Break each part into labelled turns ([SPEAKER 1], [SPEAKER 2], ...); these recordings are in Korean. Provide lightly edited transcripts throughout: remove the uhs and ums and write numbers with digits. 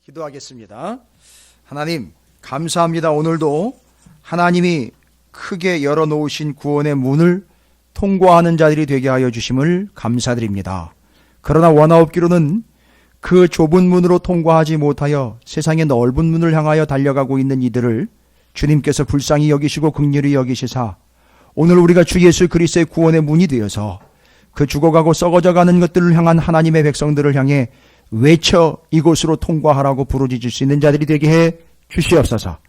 [SPEAKER 1] 기도하겠습니다. 하나님, 감사합니다. 오늘도 하나님이 크게 열어놓으신 구원의 문을 통과하는 자들이 되게 하여 주심을 감사드립니다. 그러나 원하옵기로는 그 좁은 문으로 통과하지 못하여 세상의 넓은 문을 향하여 달려가고 있는 이들을 주님께서 불쌍히 여기시고 긍휼히 여기시사 오늘 우리가 주 예수 그리스도의 구원의 문이 되어서 그 죽어가고 썩어져가는 것들을 향한 하나님의 백성들을 향해 외쳐 이곳으로 통과하라고 부르짖을 수 있는 자들이 되게 해 주시옵소서.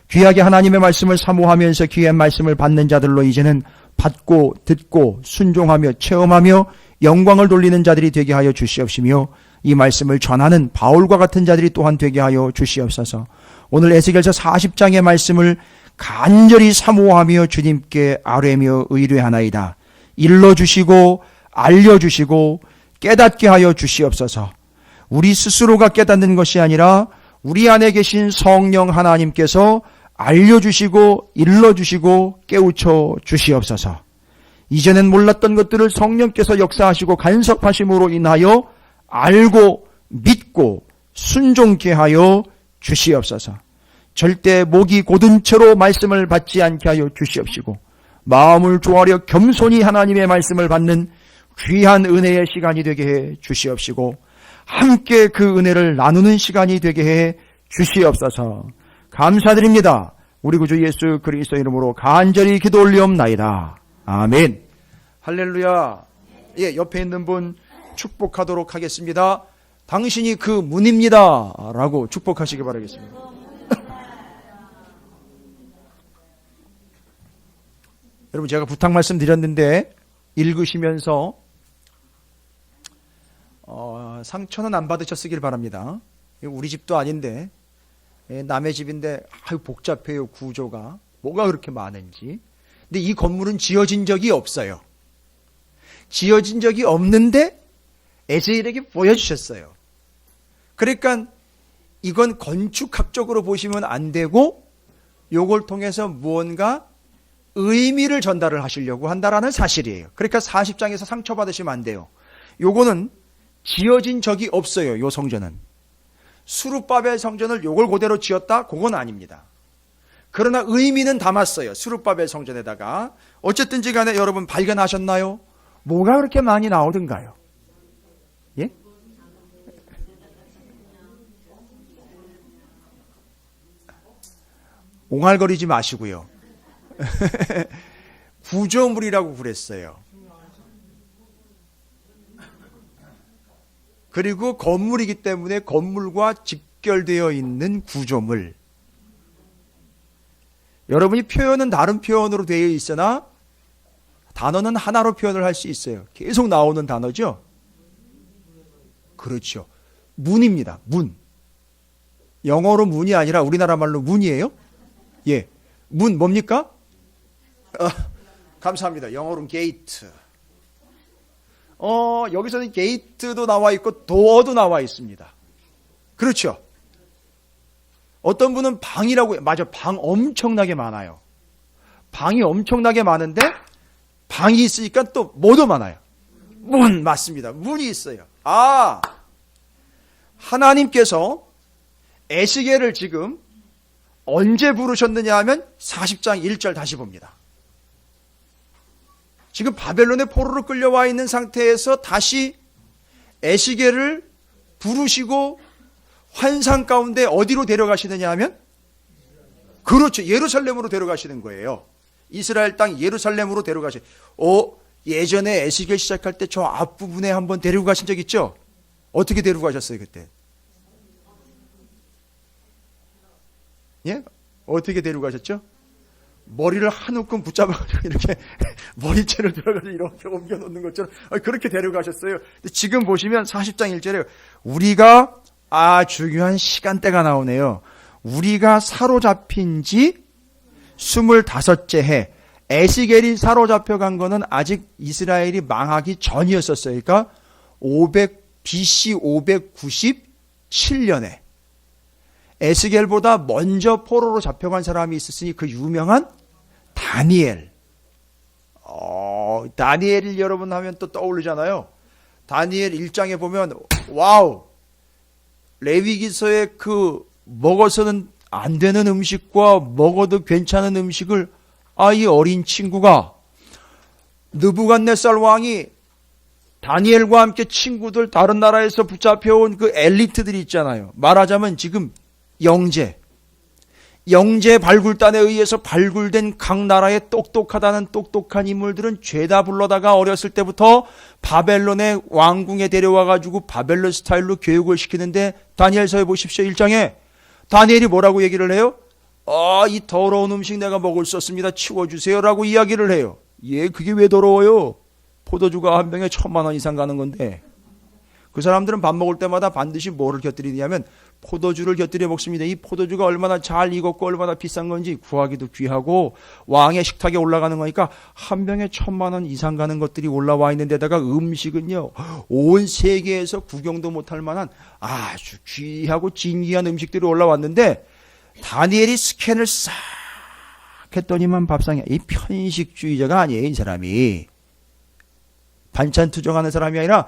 [SPEAKER 1] 귀하게 하나님의 말씀을 사모하면서 귀한 말씀을 받는 자들로 이제는 받고 듣고 순종하며 체험하며 영광을 돌리는 자들이 되게 하여 주시옵시며 이 말씀을 전하는 바울과 같은 자들이 또한 되게 하여 주시옵소서. 오늘 에스겔서 40장의 말씀을 간절히 사모하며 주님께 아뢰며 의뢰하나이다. 일러주시고 알려주시고 깨닫게 하여 주시옵소서. 우리 스스로가 깨닫는 것이 아니라 우리 안에 계신 성령 하나님께서 알려주시고 일러주시고 깨우쳐 주시옵소서. 이전엔 몰랐던 것들을 성령께서 역사하시고 간섭하심으로 인하여 알고 믿고 순종케 하여 주시옵소서. 절대 목이 곧은 채로 말씀을 받지 않게 하여 주시옵시고 마음을 조아려 겸손히 하나님의 말씀을 받는 귀한 은혜의 시간이 되게 해 주시옵시고 함께 그 은혜를 나누는 시간이 되게 해 주시옵소서. 감사드립니다. 우리 구주 예수 그리스도 이름으로 간절히 기도 올리옵나이다. 아멘. 할렐루야. 예, 옆에 있는 분 축복하도록 하겠습니다. 당신이 그 문입니다 라고 축복하시기 바라겠습니다. 여러분, 제가 부탁 말씀 드렸는데 읽으시면서 상처는 안 받으셨으길 바랍니다. 우리 집도 아닌데 남의 집인데 아유 복잡해요. 구조가 뭐가 그렇게 많은지. 근데 이 건물은 지어진 적이 없어요. 지어진 적이 없는데 에스겔에게 보여주셨어요. 그러니까 이건 건축학적으로 보시면 안 되고 요걸 통해서 무언가 의미를 전달을 하시려고 한다라는 사실이에요. 그러니까 40장에서 상처받으시면 안 돼요. 요거는 지어진 적이 없어요. 요 성전은. 수룹바벨 성전을 요걸 그대로 지었다? 그건 아닙니다. 그러나 의미는 담았어요. 수룹바벨 성전에다가. 어쨌든지 간에 여러분 발견하셨나요? 뭐가 그렇게 많이 나오던가요? 예? 옹알거리지 마시고요. 구조물이라고 그랬어요. 그리고 건물이기 때문에 건물과 직결되어 있는 구조물. 여러분이 표현은 다른 표현으로 되어 있으나 단어는 하나로 표현을 할 수 있어요. 계속 나오는 단어죠. 그렇죠. 문입니다. 문. 영어로 문이 아니라 우리나라 말로 문이에요. 예. 문 뭡니까? 감사합니다. 영어로는 게이트. 여기서는 게이트도 나와 있고 도어도 나와 있습니다. 그렇죠. 어떤 분은 방이라고, 맞아, 방 엄청나게 많아요. 방이 엄청나게 많은데 방이 있으니까 또 뭐도 많아요. 문, 맞습니다. 문이 있어요. 하나님께서 에스겔을 지금 언제 부르셨느냐 하면 40장 1절 다시 봅니다. 지금 바벨론의 포로로 끌려와 있는 상태에서 다시 에스겔을 부르시고 환상 가운데 어디로 데려가시느냐 하면 그렇죠. 예루살렘으로 데려가시는 거예요. 이스라엘 땅 예루살렘으로 데려가시. 예전에 에스겔 시작할 때 저 앞부분에 한번 데리고 가신 적 있죠? 어떻게 데리고 가셨어요 그때? 예? 어떻게 데리고 가셨죠? 머리를 한 움큼 붙잡아가지고 이렇게 머리채를 들어가서 이렇게 옮겨놓는 것처럼 그렇게 데려가셨어요. 근데 지금 보시면 40장 1절에 우리가 중요한 시간대가 나오네요. 우리가 사로잡힌 지 25째 해. 에스겔이 사로잡혀간 거는 아직 이스라엘이 망하기 전이었었어요. 그러니까 BC 597년에 에스겔보다 먼저 포로로 잡혀간 사람이 있었으니 그 유명한 다니엘. 다니엘 여러분 하면 또 떠오르잖아요. 다니엘 1장에 보면 와우, 레위기서의 그 먹어서는 안 되는 음식과 먹어도 괜찮은 음식을 이 어린 친구가 느부갓네살 왕이 다니엘과 함께 친구들 다른 나라에서 붙잡혀온 그 엘리트들이 있잖아요. 말하자면 지금 영재 발굴단에 의해서 발굴된 각 나라의 똑똑하다는 똑똑한 인물들은 죄다 불러다가 어렸을 때부터 바벨론의 왕궁에 데려와가지고 바벨론 스타일로 교육을 시키는데 다니엘서에 보십시오. 1장에 다니엘이 뭐라고 얘기를 해요? 이 더러운 음식 내가 먹을 수 없습니다. 치워주세요 라고 이야기를 해요. 그게 왜 더러워요? 포도주가 한 병에 1,000만 원 이상 가는 건데 그 사람들은 밥 먹을 때마다 반드시 뭐를 곁들이냐면 포도주를 곁들여 먹습니다. 이 포도주가 얼마나 잘 익었고 얼마나 비싼 건지 구하기도 귀하고 왕의 식탁에 올라가는 거니까 한 병에 1,000만 원 이상 가는 것들이 올라와 있는 데다가 음식은요 온 세계에서 구경도 못할 만한 아주 귀하고 진귀한 음식들이 올라왔는데 다니엘이 스캔을 싹 했더니만 밥상에 이 편식주의자가 아니에요. 이 사람이 반찬 투정하는 사람이 아니라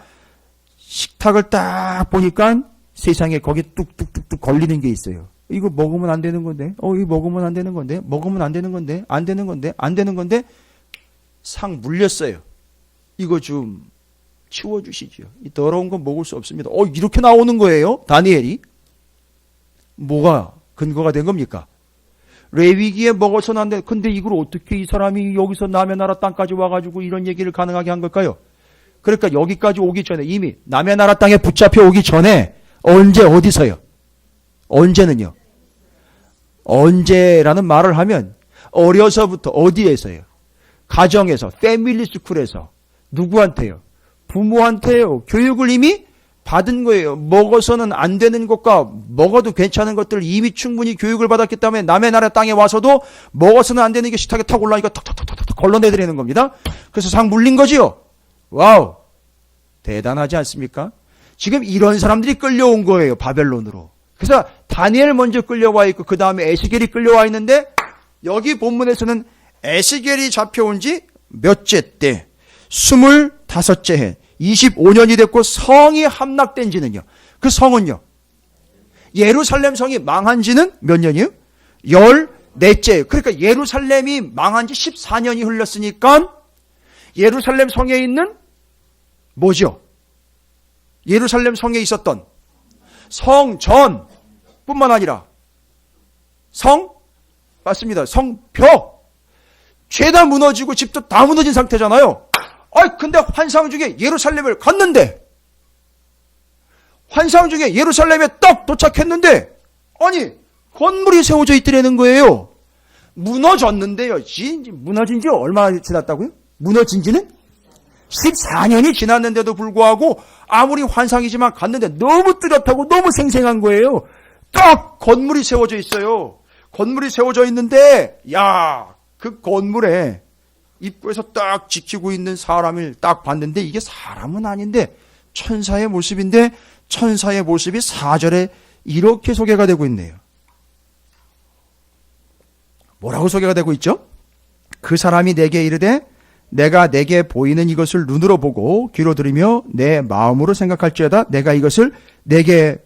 [SPEAKER 1] 식탁을 딱 보니까 세상에 거기 뚝뚝뚝뚝 걸리는 게 있어요. 이거 먹으면 안 되는 건데, 이거 먹으면 안 되는 건데, 먹으면 안 되는 건데, 안 되는 건데, 안 되는 건데, 상 물렸어요. 이거 좀 치워주시죠. 이 더러운 건 먹을 수 없습니다. 이렇게 나오는 거예요. 다니엘이. 뭐가 근거가 된 겁니까? 레위기에 먹어서는 안 돼. 근데 이걸 어떻게 이 사람이 여기서 남의 나라 땅까지 와가지고 이런 얘기를 가능하게 한 걸까요? 그러니까 여기까지 오기 전에 이미 남의 나라 땅에 붙잡혀 오기 전에 언제 어디서요? 언제는요? 언제라는 말을 하면 어려서부터 어디에서요? 가정에서, 패밀리 스쿨에서 누구한테요? 부모한테요. 교육을 이미 받은 거예요. 먹어서는 안 되는 것과 먹어도 괜찮은 것들을 이미 충분히 교육을 받았기 때문에 남의 나라 땅에 와서도 먹어서는 안 되는 게 식탁에 탁 올라오니까 턱턱턱턱 걸러내드리는 겁니다. 그래서 상 물린 거지요. 와우, 대단하지 않습니까? 지금 이런 사람들이 끌려온 거예요. 바벨론으로. 그래서 다니엘 먼저 끌려와 있고 그 다음에 에스겔이 끌려와 있는데 여기 본문에서는 에스겔이 잡혀온 지 몇째 때? 25째 해. 25년이 됐고 성이 함락된 지는요. 그 성은요. 예루살렘 성이 망한 지는 몇 년이요? 14째. 그러니까 예루살렘이 망한 지 14년이 흘렀으니까 예루살렘 성에 있는 뭐죠? 예루살렘 성에 있었던 성전 뿐만 아니라 맞습니다. 성벽. 죄다 무너지고 집도 다 무너진 상태잖아요. 근데 환상 중에 예루살렘을 갔는데 환상 중에 예루살렘에 딱 도착했는데 건물이 세워져 있더라는 거예요. 무너졌는데요. 무너진 지 얼마나 지났다고요? 무너진 지는 14년이 지났는데도 불구하고 아무리 환상이지만 갔는데 너무 뚜렷하고 너무 생생한 거예요. 딱 건물이 세워져 있어요. 건물이 세워져 있는데 그 건물에 입구에서 딱 지키고 있는 사람을 딱 봤는데 이게 사람은 아닌데 천사의 모습인데 천사의 모습이 4절에 이렇게 소개가 되고 있네요. 뭐라고 소개가 되고 있죠? 그 사람이 내게 이르되 내가 내게 보이는 이것을 눈으로 보고 귀로 들으며 내 마음으로 생각할지어다 내가 이것을 내게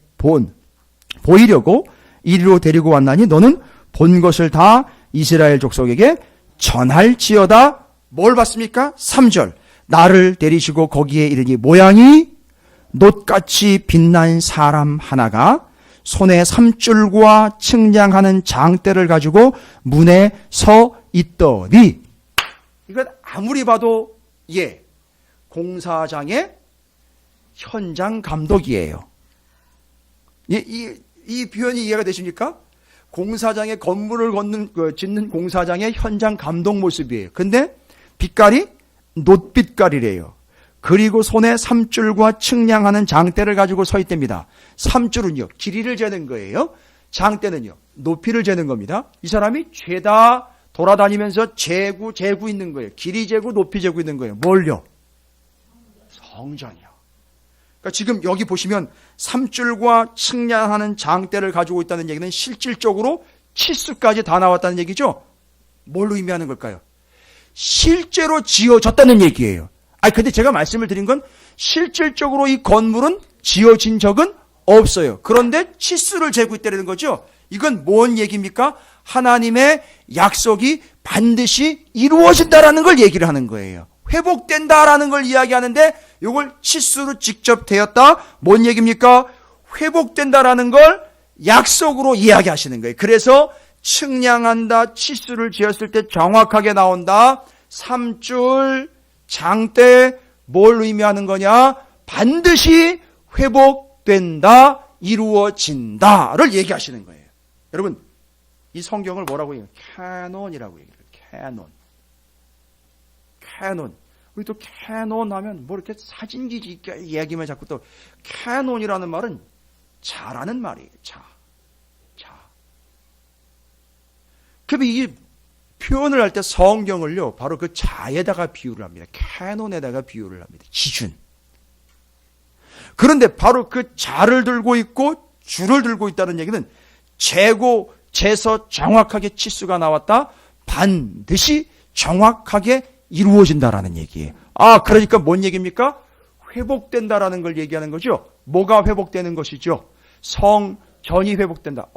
[SPEAKER 1] 보이려고 이리로 데리고 왔나니 너는 본 것을 다 이스라엘 족속에게 전할지어다. 뭘 봤습니까? 3절 나를 데리시고 거기에 이르니 모양이 놋같이 빛난 사람 하나가 손에 삼줄과 측량하는 장대를 가지고 문에 서 있더니 이건 아무리 봐도 공사장의 현장 감독이에요. 이 표현이 이해가 되십니까? 공사장의 건물을 짓는 공사장의 현장 감독 모습이에요. 근데 빛깔이 놋빛깔이래요. 그리고 손에 삼줄과 측량하는 장대를 가지고 서 있답니다. 삼줄은요, 길이를 재는 거예요. 장대는요, 높이를 재는 겁니다. 이 사람이 죄다 돌아다니면서 재고 있는 거예요. 길이 재고 높이 재고 있는 거예요. 뭘요? 성전이요. 그러니까 지금 여기 보시면 삼줄과 측량하는 장대를 가지고 있다는 얘기는 실질적으로 치수까지 다 나왔다는 얘기죠. 뭘로 의미하는 걸까요? 실제로 지어졌다는 얘기예요. 근데 제가 말씀을 드린 건 실질적으로 이 건물은 지어진 적은 없어요. 그런데 치수를 재고 있다는 거죠. 이건 뭔 얘기입니까? 하나님의 약속이 반드시 이루어진다라는 걸 얘기를 하는 거예요. 회복된다라는 걸 이야기하는데 이걸 치수로 직접 되었다. 뭔 얘기입니까? 회복된다라는 걸 약속으로 이야기하시는 거예요. 그래서 측량한다, 치수를 지었을 때 정확하게 나온다. 3줄 장대 뭘 의미하는 거냐? 반드시 회복된다, 이루어진다를 얘기하시는 거예요. 여러분, 이 성경을 뭐라고 얘기해요? 캐논이라고 얘기해요. 캐논. 우리 또 캐논 하면 뭐 이렇게 사진기지 이야기만 자꾸 또 캐논이라는 말은 자라는 말이에요. 자. 그럼 이 표현을 할 때 성경을요, 바로 그 자에다가 비유를 합니다. 캐논에다가 비유를 합니다. 기준. 그런데 바로 그 자를 들고 있고 줄을 들고 있다는 얘기는 재고, 재서 정확하게 치수가 나왔다. 반드시 정확하게 이루어진다라는 얘기예요. 그러니까 뭔 얘기입니까? 회복된다라는 걸 얘기하는 거죠. 뭐가 회복되는 것이죠? 성전이 회복된다.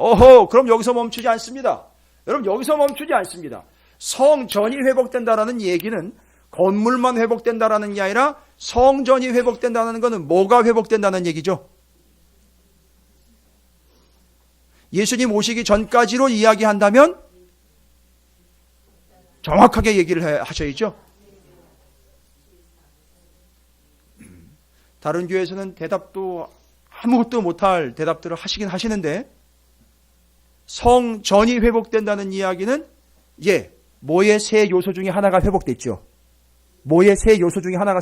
[SPEAKER 1] 그럼 여기서 멈추지 않습니다. 여러분, 여기서 멈추지 않습니다. 성전이 회복된다라는 얘기는 건물만 회복된다라는 게 아니라 성전이 회복된다는 것은 뭐가 회복된다는 얘기죠? 예수님 오시기 전까지로 이야기한다면 정확하게 얘기를 하셔야죠. 다른 교회에서는 대답도 아무것도 못할 대답들을 하시긴 하시는데 성전이 회복된다는 이야기는 뭐의 세 요소 중에 하나가 회복됐죠. 뭐의 세 요소 중에 하나가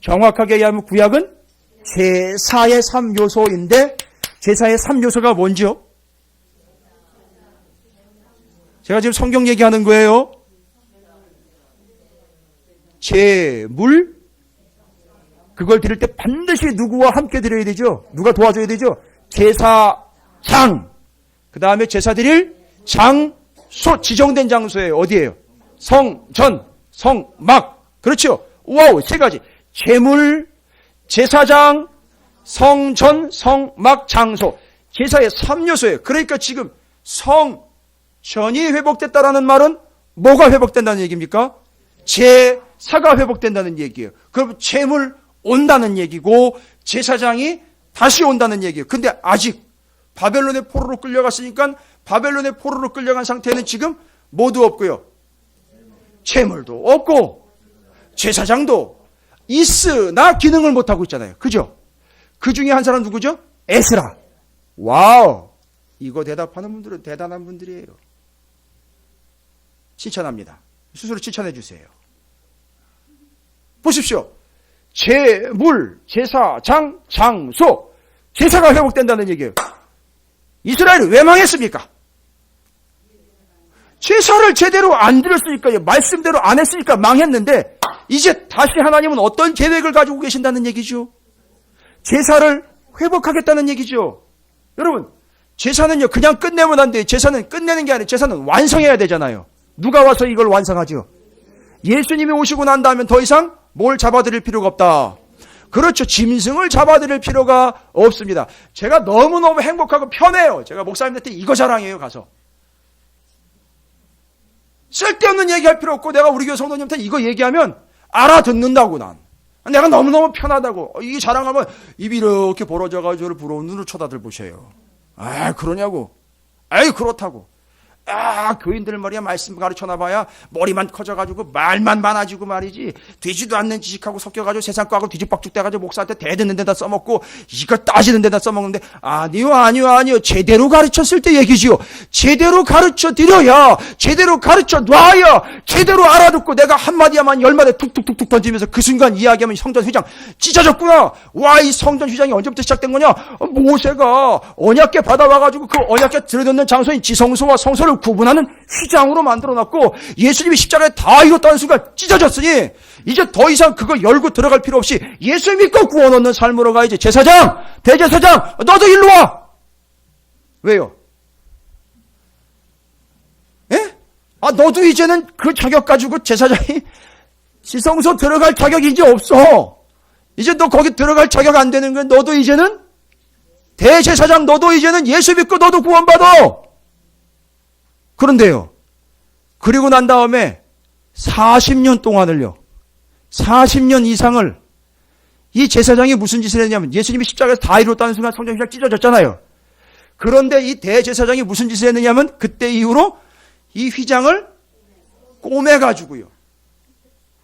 [SPEAKER 1] 정확하게 얘기하면 구약은 제사의 3요소인데 제사의 3요소가 뭔지요? 제가 지금 성경 얘기하는 거예요. 제물, 그걸 드릴 때 반드시 누구와 함께 드려야 되죠? 누가 도와줘야 되죠? 제사장, 그 다음에 제사 드릴 장소, 지정된 장소예요. 어디예요? 성전, 성막. 그렇죠? 와우, 세 가지. 제물, 제사장, 성전, 성막, 장소. 제사의 3요소예요. 그러니까 지금 성전이 회복됐다라는 말은 뭐가 회복된다는 얘기입니까? 제사가 회복된다는 얘기예요. 그럼 제물 온다는 얘기고 제사장이 다시 온다는 얘기예요. 근데 아직 바벨론의 포로로 끌려갔으니까 바벨론의 포로로 끌려간 상태는 지금 모두 없고요. 제물도 없고 제사장도 있으나 기능을 못하고 있잖아요. 그죠? 그 중에 한 사람 누구죠? 에스라. 와우. 이거 대답하는 분들은 대단한 분들이에요. 칭찬합니다. 스스로 칭찬해 주세요. 보십시오. 제물, 제사장, 장소. 제사가 회복된다는 얘기예요. 이스라엘이 왜 망했습니까? 제사를 제대로 안 드렸으니까, 말씀대로 안 했으니까 망했는데 이제 다시 하나님은 어떤 계획을 가지고 계신다는 얘기죠? 제사를 회복하겠다는 얘기죠. 여러분, 제사는요 그냥 끝내면 안 돼요. 제사는 끝내는 게 아니라 제사는 완성해야 되잖아요. 누가 와서 이걸 완성하죠? 예수님이 오시고 난 다음에 더 이상 뭘 잡아드릴 필요가 없다. 그렇죠. 짐승을 잡아드릴 필요가 없습니다. 제가 너무너무 행복하고 편해요. 제가 목사님한테 이거 자랑해요. 가서 쓸데없는 얘기할 필요 없고 내가 우리 교회 성도님한테 이거 얘기하면 알아듣는다고. 난 내가 너무너무 편하다고. 이게 자랑하면 입이 이렇게 벌어져가지고 저를 부러운 눈으로 쳐다들 보셔요. 그러냐고. 그렇다고. 교인들 말이야 말씀 가르쳐나 봐야 머리만 커져가지고 말만 많아지고 말이지 되지도 않는 지식하고 섞여가지고 세상 거하고 뒤집박죽 돼가지고 목사한테 대듣는 데다 써먹고 이거 따지는 데다 써먹는데 아니요 제대로 가르쳤을 때 얘기지요. 제대로 가르쳐 드려야 제대로 가르쳐 놔야 제대로 알아듣고 내가 한마디야만 열마디 툭툭툭툭 던지면서 그 순간 이야기하면 성전 휘장 찢어졌구나. 와, 이 성전 휘장이 언제부터 시작된 거냐? 모세가 언약궤 받아와가지고 그 언약궤 들여놓는 장소인 지성소와 성소를 구분하는 휘장으로 만들어놨고 예수님이 십자가에 다 이뤘다는 순간 찢어졌으니 이제 더 이상 그걸 열고 들어갈 필요 없이 예수 믿고 구원 얻는 삶으로 가야지. 제사장, 대제사장, 너도 일로 와. 왜요? 너도 이제는 그 자격 가지고 제사장이 지성소 들어갈 자격이 이제 없어. 이제 너 거기 들어갈 자격 안 되는 거야. 너도 이제는 대제사장, 너도 이제는 예수 믿고 너도 구원받아. 그런데요. 그리고 난 다음에 40년 동안을요. 40년 이상을 이 제사장이 무슨 짓을 했냐면 예수님이 십자가에서 다 이뤘다는 순간 성전이 그냥 찢어졌잖아요. 그런데 이 대제사장이 무슨 짓을 했느냐면 그때 이후로 이 휘장을 꼬매가지고요.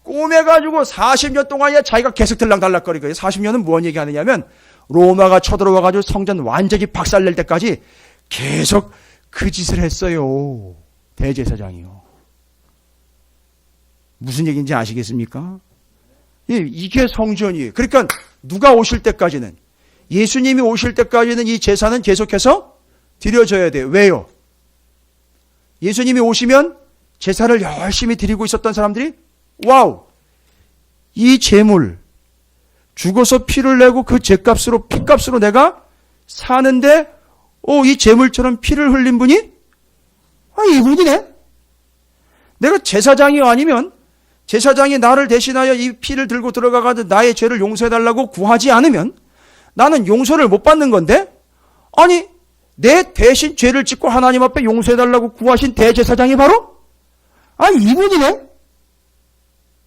[SPEAKER 1] 꼬매가지고 40년 동안이야 자기가 계속 들락달락거리고요. 40년은 무슨 얘기하느냐면 로마가 쳐들어와가지고 성전 완전히 박살낼 때까지 계속 그 짓을 했어요. 대제사장이요. 무슨 얘기인지 아시겠습니까? 이게 성전이에요. 그러니까 누가 오실 때까지는, 예수님이 오실 때까지는 이 제사는 계속해서 드려져야 돼요. 왜요? 예수님이 오시면 제사를 열심히 드리고 있었던 사람들이 와우, 이 제물 죽어서 피를 내고 그 제값으로, 피값으로 내가 사는데 이 제물처럼 피를 흘린 분이 이분이네. 내가 제사장이 아니면 제사장이 나를 대신하여 이 피를 들고 들어가가지고 나의 죄를 용서해달라고 구하지 않으면 나는 용서를 못 받는 건데, 아니 내 대신 죄를 짓고 하나님 앞에 용서해달라고 구하신 대제사장이 바로 이분이네.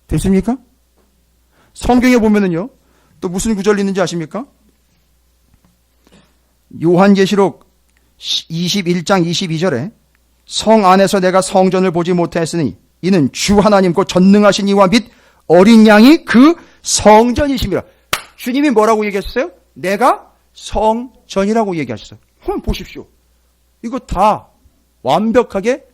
[SPEAKER 1] 됐습니까? 성경에 보면은요 또 무슨 구절이 있는지 아십니까? 요한계시록 21장 22절에 성 안에서 내가 성전을 보지 못하였으니 이는 주 하나님 곧 전능하신 이와 및 어린 양이 그 성전이십니다. 주님이 뭐라고 얘기하셨어요? 내가 성전이라고 얘기하셨어요. 한번 보십시오. 이거 다 완벽하게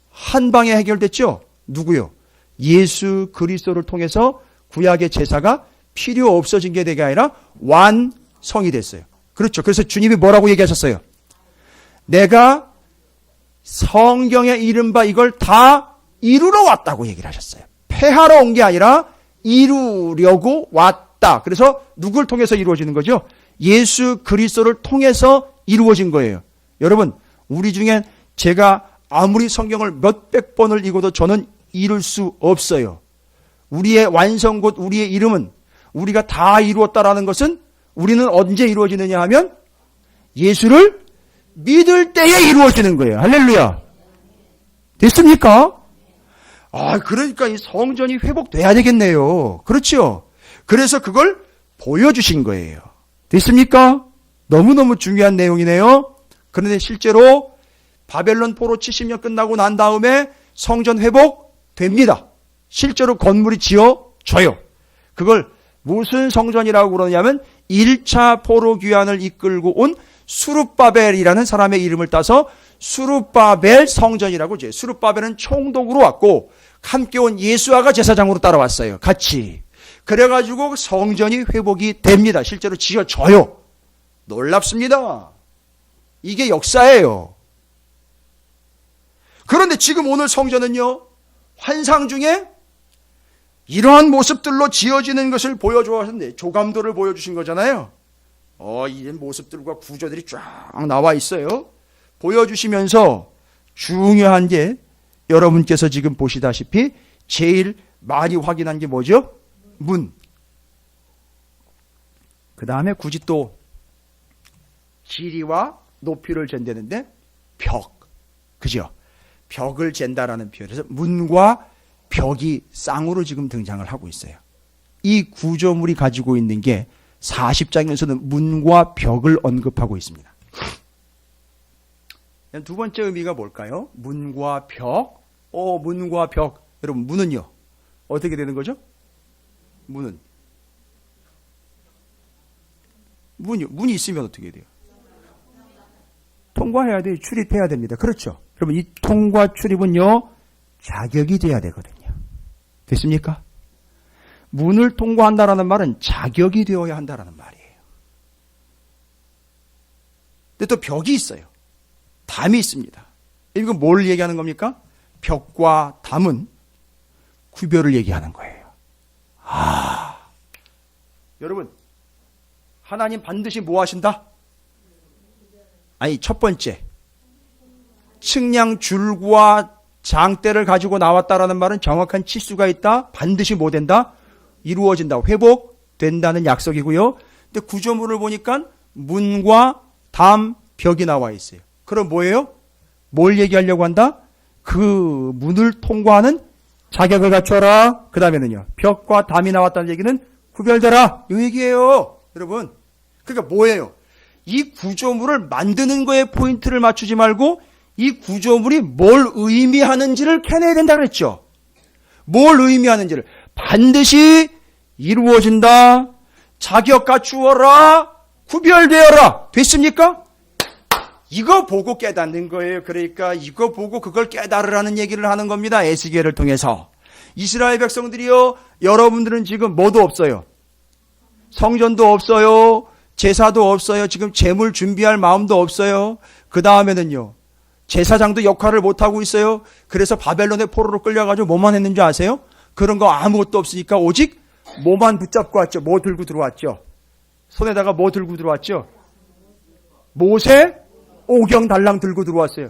[SPEAKER 1] 한 방에 해결됐죠? 누구요? 예수 그리스도를 통해서 구약의 제사가 필요 없어진 게 되게 아니라 완성이 됐어요. 그렇죠. 그래서 주님이 뭐라고 얘기하셨어요? 내가 성경에 이른 바 이걸 다 이루러 왔다고 얘기를 하셨어요. 폐하러 온 게 아니라 이루려고 왔다. 그래서 누굴 통해서 이루어지는 거죠? 예수 그리스도를 통해서 이루어진 거예요. 여러분, 우리 중엔 제가 아무리 성경을 몇백 번을 읽어도 저는 이룰 수 없어요. 우리의 완성 곧 우리의 이름은 우리가 다 이루었다라는 것은 우리는 언제 이루어지느냐 하면 예수를 믿을 때에 이루어지는 거예요. 할렐루야. 됐습니까? 그러니까 이 성전이 회복돼야 되겠네요. 그렇죠? 그래서 그걸 보여주신 거예요. 됐습니까? 너무너무 중요한 내용이네요. 그런데 실제로 바벨론 포로 70년 끝나고 난 다음에 성전 회복됩니다. 실제로 건물이 지어져요. 그걸 무슨 성전이라고 그러냐면 1차 포로 귀환을 이끌고 온 수룹바벨이라는 사람의 이름을 따서 수룹바벨 성전이라고 해요. 수룹바벨은 총독으로 왔고 함께 온 예수아가 제사장으로 따라왔어요. 같이. 그래가지고 성전이 회복이 됩니다. 실제로 지어져요. 놀랍습니다. 이게 역사예요. 그런데 지금 오늘 성전은요, 환상 중에 이러한 모습들로 지어지는 것을 보여주었는데, 조감도를 보여주신 거잖아요. 이 모습들과 구조들이 쫙 나와 있어요. 보여주시면서 중요한 게 여러분께서 지금 보시다시피 제일 많이 확인한 게 뭐죠? 문. 그 다음에 굳이 또 길이와 높이를 잰다는데 벽. 그죠? 벽을 잰다라는 표현. 그래서 문과 벽이 쌍으로 지금 등장을 하고 있어요. 이 구조물이 가지고 있는 게 40장에서는 문과 벽을 언급하고 있습니다. 두 번째 의미가 뭘까요? 문과 벽. 문과 벽. 여러분, 문은요, 어떻게 되는 거죠? 문이 문이 있으면 어떻게 돼요? 통과해야 돼요. 출입해야 됩니다. 그렇죠? 그러면 이 통과 출입은요, 자격이 돼야 되거든요. 됐습니까? 문을 통과한다라는 말은 자격이 되어야 한다라는 말이에요. 근데 또 벽이 있어요. 담이 있습니다. 이건 뭘 얘기하는 겁니까? 벽과 담은 구별을 얘기하는 거예요. 여러분, 하나님 반드시 뭐 하신다? 첫 번째, 측량 줄과 장대를 가지고 나왔다라는 말은 정확한 치수가 있다. 반드시 뭐 된다? 이루어진다. 된다는 약속이고요. 근데 구조물을 보니까 문과 담, 벽이 나와 있어요. 그럼 뭐예요? 뭘 얘기하려고 한다? 그 문을 통과하는 자격을 갖춰라. 그 다음에는요, 벽과 담이 나왔다는 얘기는 구별되라. 이 얘기예요. 여러분. 그러니까 뭐예요? 이 구조물을 만드는 거에 포인트를 맞추지 말고 이 구조물이 뭘 의미하는지를 캐내야 된다 그랬죠. 뭘 의미하는지를 반드시 이루어진다. 자격 갖추어라. 구별되어라. 됐습니까? 이거 보고 깨닫는 거예요. 그러니까 이거 보고 그걸 깨달으라는 얘기를 하는 겁니다. 에스겔을 통해서. 이스라엘 백성들이요, 여러분들은 지금 뭐도 없어요. 성전도 없어요. 제사도 없어요. 지금 제물 준비할 마음도 없어요. 그 다음에는요, 제사장도 역할을 못하고 있어요. 그래서 바벨론의 포로로 끌려가지고 뭐만 했는지 아세요? 그런 거 아무것도 없으니까 오직 뭐만 붙잡고 왔죠. 뭐 들고 들어왔죠? 손에다가 뭐 들고 들어왔죠? 모세 오경 달랑 들고 들어왔어요.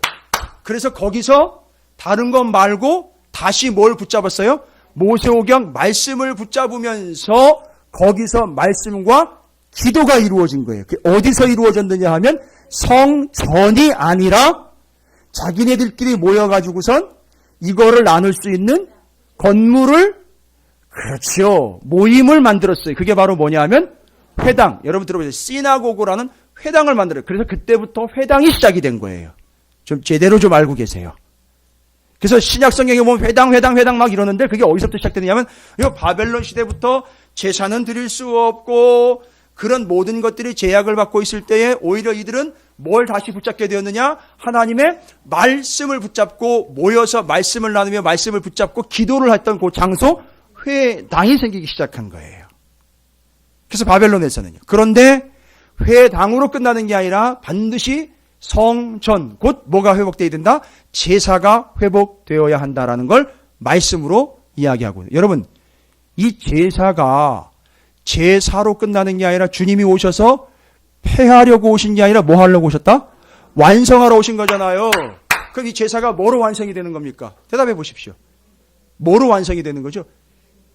[SPEAKER 1] 그래서 거기서 다른 것 말고 다시 뭘 붙잡았어요? 모세 오경 말씀을 붙잡으면서 거기서 말씀과 기도가 이루어진 거예요. 어디서 이루어졌느냐 하면 성전이 아니라 자기네들끼리 모여가지고선 이거를 나눌 수 있는 건물을, 그렇죠, 모임을 만들었어요. 그게 바로 뭐냐 하면 회당. 여러분 들어보세요. 시나고그라는 회당을 만들어요. 그래서 그때부터 회당이 시작이 된 거예요. 좀 제대로 좀 알고 계세요. 그래서 신약 성경에 보면 회당 막 이러는데 그게 어디서부터 시작되느냐면 이 바벨론 시대부터 제사는 드릴 수 없고 그런 모든 것들이 제약을 받고 있을 때에 오히려 이들은 뭘 다시 붙잡게 되었느냐? 하나님의 말씀을 붙잡고 모여서 말씀을 나누며 말씀을 붙잡고 기도를 했던 그 장소 회당이 생기기 시작한 거예요. 그래서 바벨론에서는요. 그런데 회당으로 끝나는 게 아니라 반드시 성전, 곧 뭐가 회복되어야 된다? 제사가 회복되어야 한다라는 걸 말씀으로 이야기하고 있어요. 여러분, 이 제사가 제사로 끝나는 게 아니라 주님이 오셔서 폐하려고 오신 게 아니라 뭐 하려고 오셨다? 완성하러 오신 거잖아요. 그럼 이 제사가 뭐로 완성이 되는 겁니까? 대답해 보십시오. 뭐로 완성이 되는 거죠?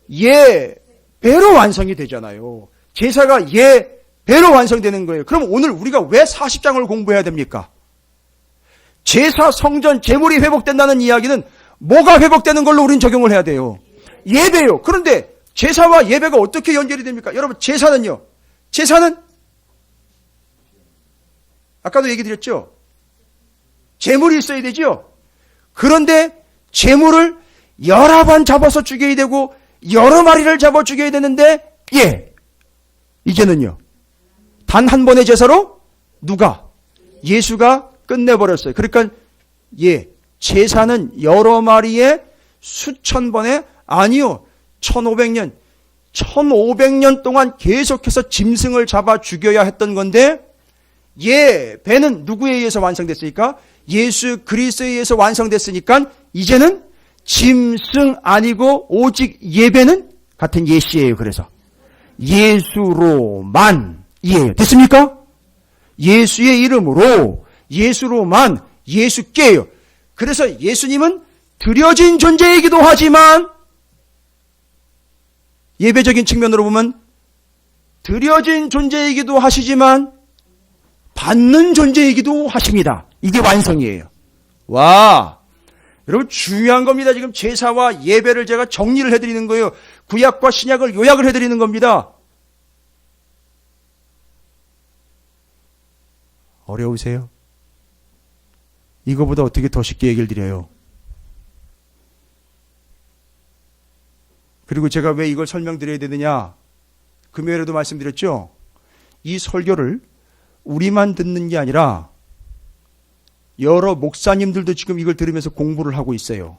[SPEAKER 1] 예배로 완성이 되잖아요. 제사가 예배로 완성되는 거예요. 그럼 오늘 우리가 왜 40장을 공부해야 됩니까? 제사, 성전, 제물이 회복된다는 이야기는 뭐가 회복되는 걸로 우리는 적용을 해야 돼요? 예배요. 그런데 제사와 예배가 어떻게 연결이 됩니까? 여러분, 제사는요. 제사는 아까도 얘기 드렸죠. 제물이 있어야 되죠. 그런데 제물을 여러 번 잡아서 죽여야 되고 여러 마리를 잡아 죽여야 되는데 이제는요. 단 한 번의 제사로 누가? 예수가 끝내버렸어요. 그러니까 제사는 여러 마리의 수천 번의 아니요. 1500년 동안 계속해서 짐승을 잡아 죽여야 했던 건데 예배는 누구에 의해서 완성됐으니까? 예수 그리스도에 의해서 완성됐으니까 이제는 짐승 아니고 오직 예배는 같은 예시예요. 그래서 예수로만 이에요. 됐습니까? 예수의 이름으로 예수로만 예수께요. 그래서 예수님은 드려진 존재이기도 하지만 예배적인 측면으로 보면 드려진 존재이기도 하시지만 받는 존재이기도 하십니다. 이게 완성이에요. 와, 여러분 중요한 겁니다. 지금 제사와 예배를 제가 정리를 해드리는 거예요. 구약과 신약을 요약을 해드리는 겁니다. 어려우세요? 이거보다 어떻게 더 쉽게 얘기를 드려요? 그리고 제가 왜 이걸 설명드려야 되느냐? 금요일에도 말씀드렸죠? 이 설교를 우리만 듣는 게 아니라 여러 목사님들도 지금 이걸 들으면서 공부를 하고 있어요.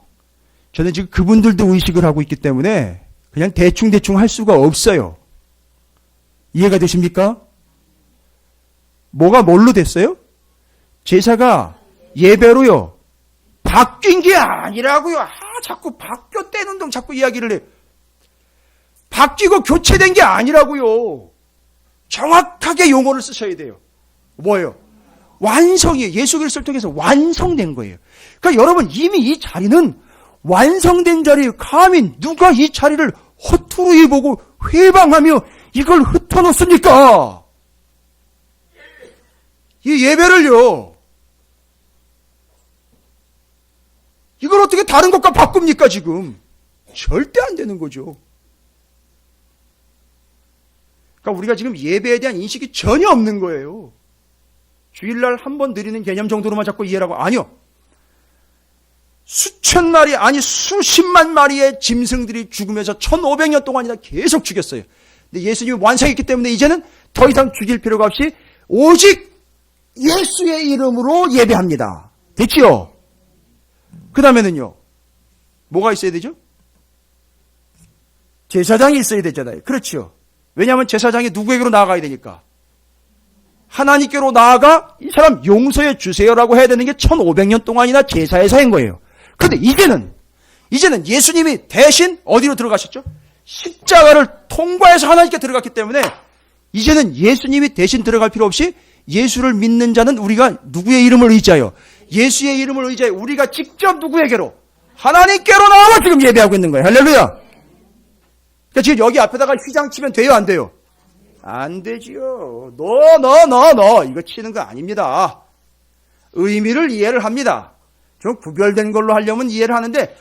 [SPEAKER 1] 저는 지금 그분들도 의식을 하고 있기 때문에 그냥 대충 할 수가 없어요. 이해가 되십니까? 뭐가 뭘로 됐어요? 제사가 예배로요. 바뀐 게 아니라고요. 자꾸 바뀌었다는 동 자꾸 이야기를 해. 바뀌고 교체된 게 아니라고요. 정확하게 용어를 쓰셔야 돼요. 뭐예요? 완성이에요. 예수 그리스도를 통해서 완성된 거예요. 그러니까 여러분 이미 이 자리는 완성된 자리예요. 감히 누가 이 자리를 허투루 보고 회방하며 이걸 흩어놓습니까? 이 예배를요. 이걸 어떻게 다른 것과 바꿉니까 지금? 절대 안 되는 거죠. 그러니까 우리가 지금 예배에 대한 인식이 전혀 없는 거예요. 주일날 한 번 드리는 개념 정도로만 자꾸 이해하고, 아니요. 수천 마리, 아니 수십만 마리의 짐승들이 죽으면서 1500년 동안이나 계속 죽였어요. 근데 예수님이 완성했기 때문에 이제는 더 이상 죽일 필요가 없이 오직 예수의 이름으로 예배합니다. 됐지요? 그 다음에는요. 뭐가 있어야 되죠? 제사장이 있어야 되잖아요. 그렇죠. 왜냐하면 제사장이 누구에게로 나아가야 되니까. 하나님께로 나아가 이 사람 용서해 주세요라고 해야 되는 게 1500년 동안이나 제사에서 한 거예요. 그런데 이제는 예수님이 대신 어디로 들어가셨죠? 십자가를 통과해서 하나님께 들어갔기 때문에 이제는 예수님이 대신 들어갈 필요 없이 예수를 믿는 자는 우리가 누구의 이름을 의지하여, 예수의 이름을 의지하여 우리가 직접 누구에게로? 하나님께로 나와 지금 예배하고 있는 거예요. 할렐루야. 그러니까 지금 여기 앞에다가 휘장 치면 돼요, 안 돼요? 안 되지요. 너 이거 치는 거 아닙니다. 의미를 이해를 합니다. 좀 구별된 걸로 하려면 이해를 하는데,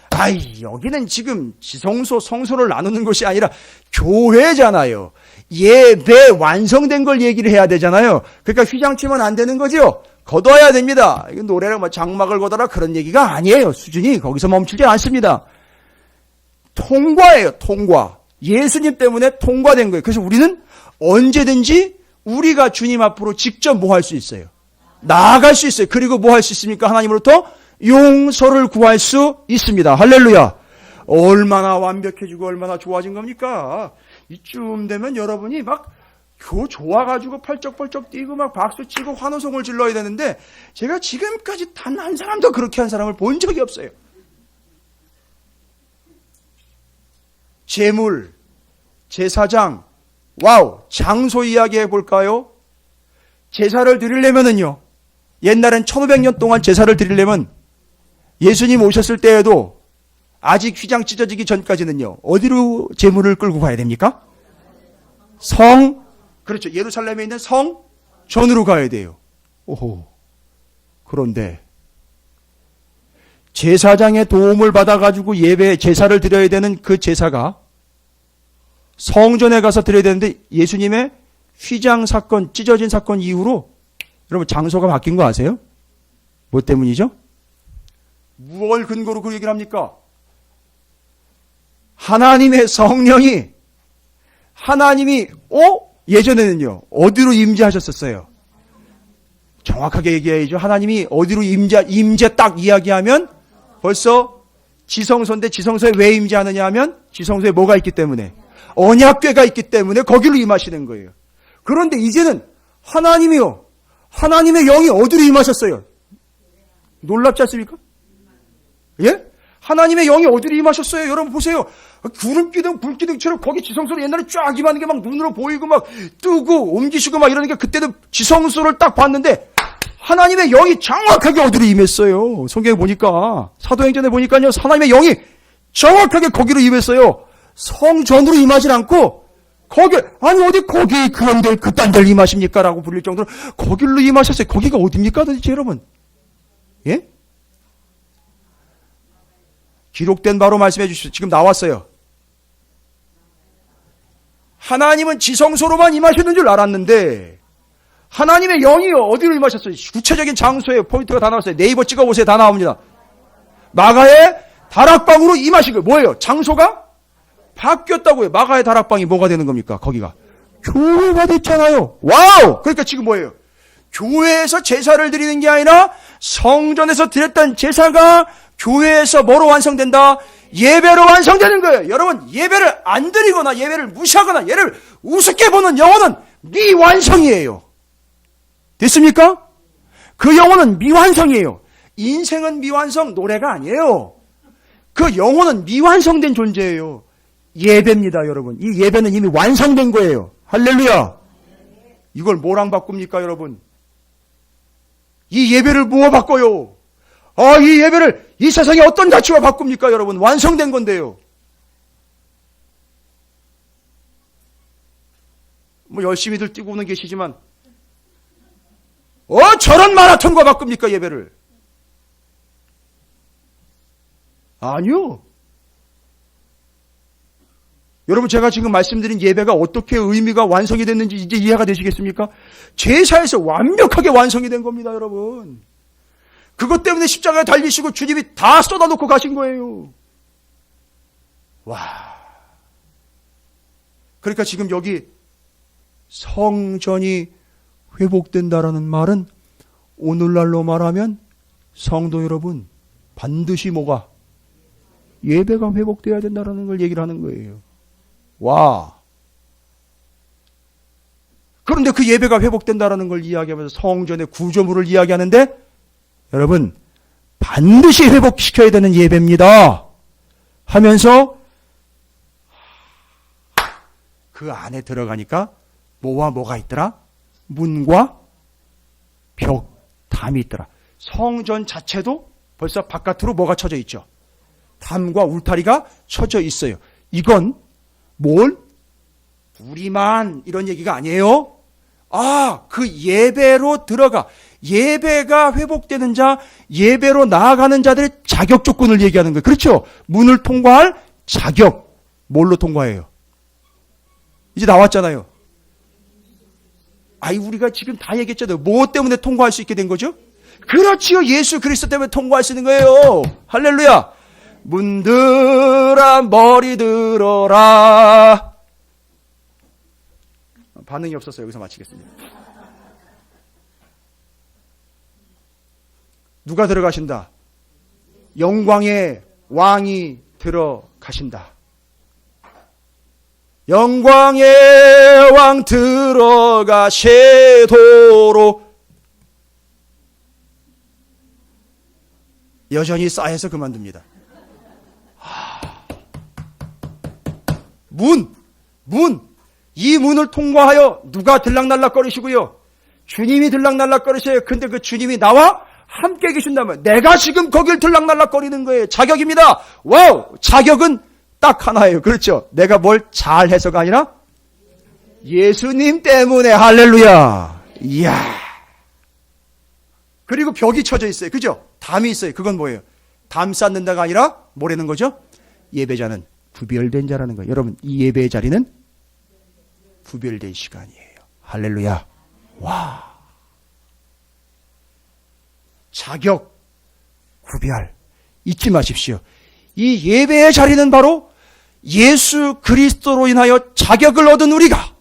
[SPEAKER 1] 여기는 지금 지성소, 성소를 나누는 것이 아니라 교회잖아요. 예배 완성된 걸 얘기를 해야 되잖아요. 그러니까 휘장 치면 안 되는 거죠. 걷어야 됩니다. 이거 노래랑 뭐 장막을 걷어라 그런 얘기가 아니에요. 수준이 거기서 멈추지 않습니다. 통과예요, 통과. 예수님 때문에 통과된 거예요. 그래서 우리는 언제든지 우리가 주님 앞으로 직접 뭐 할 수 있어요? 나아갈 수 있어요. 그리고 뭐 할 수 있습니까? 하나님으로부터 용서를 구할 수 있습니다. 할렐루야. 얼마나 완벽해지고 얼마나 좋아진 겁니까? 이쯤 되면 여러분이 막 좋아가지고 펄쩍펄쩍 뛰고 막 박수치고 환호성을 질러야 되는데, 제가 지금까지 단 한 사람도 그렇게 한 사람을 본 적이 없어요. 제물, 제사장, 와우, 장소 이야기 해볼까요? 제사를 드리려면은요, 옛날엔 1500년 동안 제사를 드리려면 예수님 오셨을 때에도 아직 휘장 찢어지기 전까지는요, 어디로 제물을 끌고 가야 됩니까? 그렇죠. 예루살렘에 있는 성전으로 가야 돼요. 오호. 그런데 제사장의 도움을 받아가지고 제사를 드려야 되는 그 제사가 성전에 가서 드려야 되는데, 예수님의 휘장 사건, 찢어진 사건 이후로 여러분 장소가 바뀐 거 아세요? 뭐 때문이죠? 무엇을 근거로 그 얘기를 합니까? 하나님의 성령이, 하나님이 예전에는요 어디로 임재하셨었어요? 정확하게 얘기해야죠. 하나님이 어디로 임재 딱 이야기하면 벌써 지성소인데, 지성소에 왜 임재하느냐 하면 지성소에 뭐가 있기 때문에? 언약궤가 있기 때문에 거기로 임하시는 거예요. 그런데 이제는 하나님이요, 하나님의 영이 어디로 임하셨어요? 놀랍지 않습니까? 예? 하나님의 영이 어디로 임하셨어요? 여러분 보세요. 구름기둥, 불기둥처럼 거기 지성소로 옛날에 쫙 임하는 게 막 눈으로 보이고 막 뜨고 옮기시고 막 이러니까 그때는 지성소를 딱 봤는데 하나님의 영이 정확하게 어디로 임했어요. 성경에 보니까, 사도행전에 보니까요, 하나님의 영이 정확하게 거기로 임했어요. 성전으로 임하지 않고 어디 거기 그딴 데를 임하십니까? 라고 부를 정도로 거길로 임하셨어요. 거기가 어딥니까 도대체 여러분? 예? 기록된 바로 말씀해 주십시오. 지금 나왔어요. 하나님은 지성소로만 임하시는 줄 알았는데 하나님의 영이 어디로 임하셨어요? 구체적인 장소에 포인트가 다 나왔어요. 네이버 찍어보세요. 다 나옵니다. 마가의 다락방으로 임하신 거예요. 뭐예요? 장소가 바뀌었다고요. 마가의 다락방이 뭐가 되는 겁니까? 거기가 교회가 됐잖아요. 와우! 그러니까 지금 뭐예요? 교회에서 제사를 드리는 게 아니라 성전에서 드렸던 제사가 교회에서 뭐로 완성된다? 예배로 완성되는 거예요. 여러분, 예배를 안 드리거나 예배를 무시하거나 예를 우습게 보는 영혼은 미완성이에요. 됐습니까? 그 영혼은 미완성이에요. 인생은 미완성, 노래가 아니에요. 그 영혼은 미완성된 존재예요. 예배입니다, 여러분. 이 예배는 이미 완성된 거예요. 할렐루야. 이걸 뭐랑 바꿉니까, 여러분? 이 예배를 뭐와 바꿔요? 이 예배를 이 세상에 어떤 가치와 바꿉니까, 여러분? 완성된 건데요. 뭐 열심히들 뛰고는 계시지만 저런 마라톤과 바꿉니까 예배를? 아니요. 여러분 제가 지금 말씀드린 예배가 어떻게 의미가 완성이 됐는지 이제 이해가 되시겠습니까? 제사에서 완벽하게 완성이 된 겁니다, 여러분. 그것 때문에 십자가에 달리시고 주님이 다 쏟아놓고 가신 거예요. 와. 그러니까 지금 여기 성전이 회복된다라는 말은 오늘날로 말하면 성도 여러분 반드시 뭐가? 예배가 회복돼야 된다라는 걸 얘기를 하는 거예요. 와. 그런데 그 예배가 회복된다라는 걸 이야기하면서 성전의 구조물을 이야기하는데 여러분 반드시 회복시켜야 되는 예배입니다 하면서 그 안에 들어가니까 뭐와 뭐가 있더라? 문과 벽, 담이 있더라. 성전 자체도 벌써 바깥으로 뭐가 쳐져 있죠? 담과 울타리가 쳐져 있어요. 이건 뭘? 우리만 이런 얘기가 아니에요. 그 예배로 들어가. 예배가 회복되는 자, 예배로 나아가는 자들의 자격 조건을 얘기하는 거예요. 그렇죠? 문을 통과할 자격. 뭘로 통과해요? 이제 나왔잖아요. 우리가 지금 다 얘기했잖아요. 뭐 때문에 통과할 수 있게 된 거죠? 그렇지요. 예수 그리스도 때문에 통과할 수 있는 거예요. 할렐루야. 문들아 머리 들어라. 반응이 없어서 여기서 마치겠습니다. 누가 들어가신다? 영광의 왕이 들어가신다. 영광의 왕 들어가시도록. 여전히 싸해서 그만둡니다. 이 문을 통과하여 누가 들락날락거리시고요? 주님이 들락날락거리셔요. 근데 그 주님이 나와 함께 계신다면 내가 지금 거길 들락날락거리는 거예요. 자격입니다. 와우! 자격은 딱 하나예요. 그렇죠? 내가 뭘 잘해서가 아니라 예수님 때문에. 할렐루야. 이야. 그리고 벽이 쳐져 있어요. 그죠? 담이 있어요. 그건 뭐예요? 담 쌓는다가 아니라 뭐라는 거죠? 예배자는 구별된 자라는 거예요. 여러분 이 예배의 자리는 구별된 시간이에요. 할렐루야. 와. 자격, 구별 잊지 마십시오. 이 예배의 자리는 바로 예수 그리스도로 인하여 자격을 얻은 우리가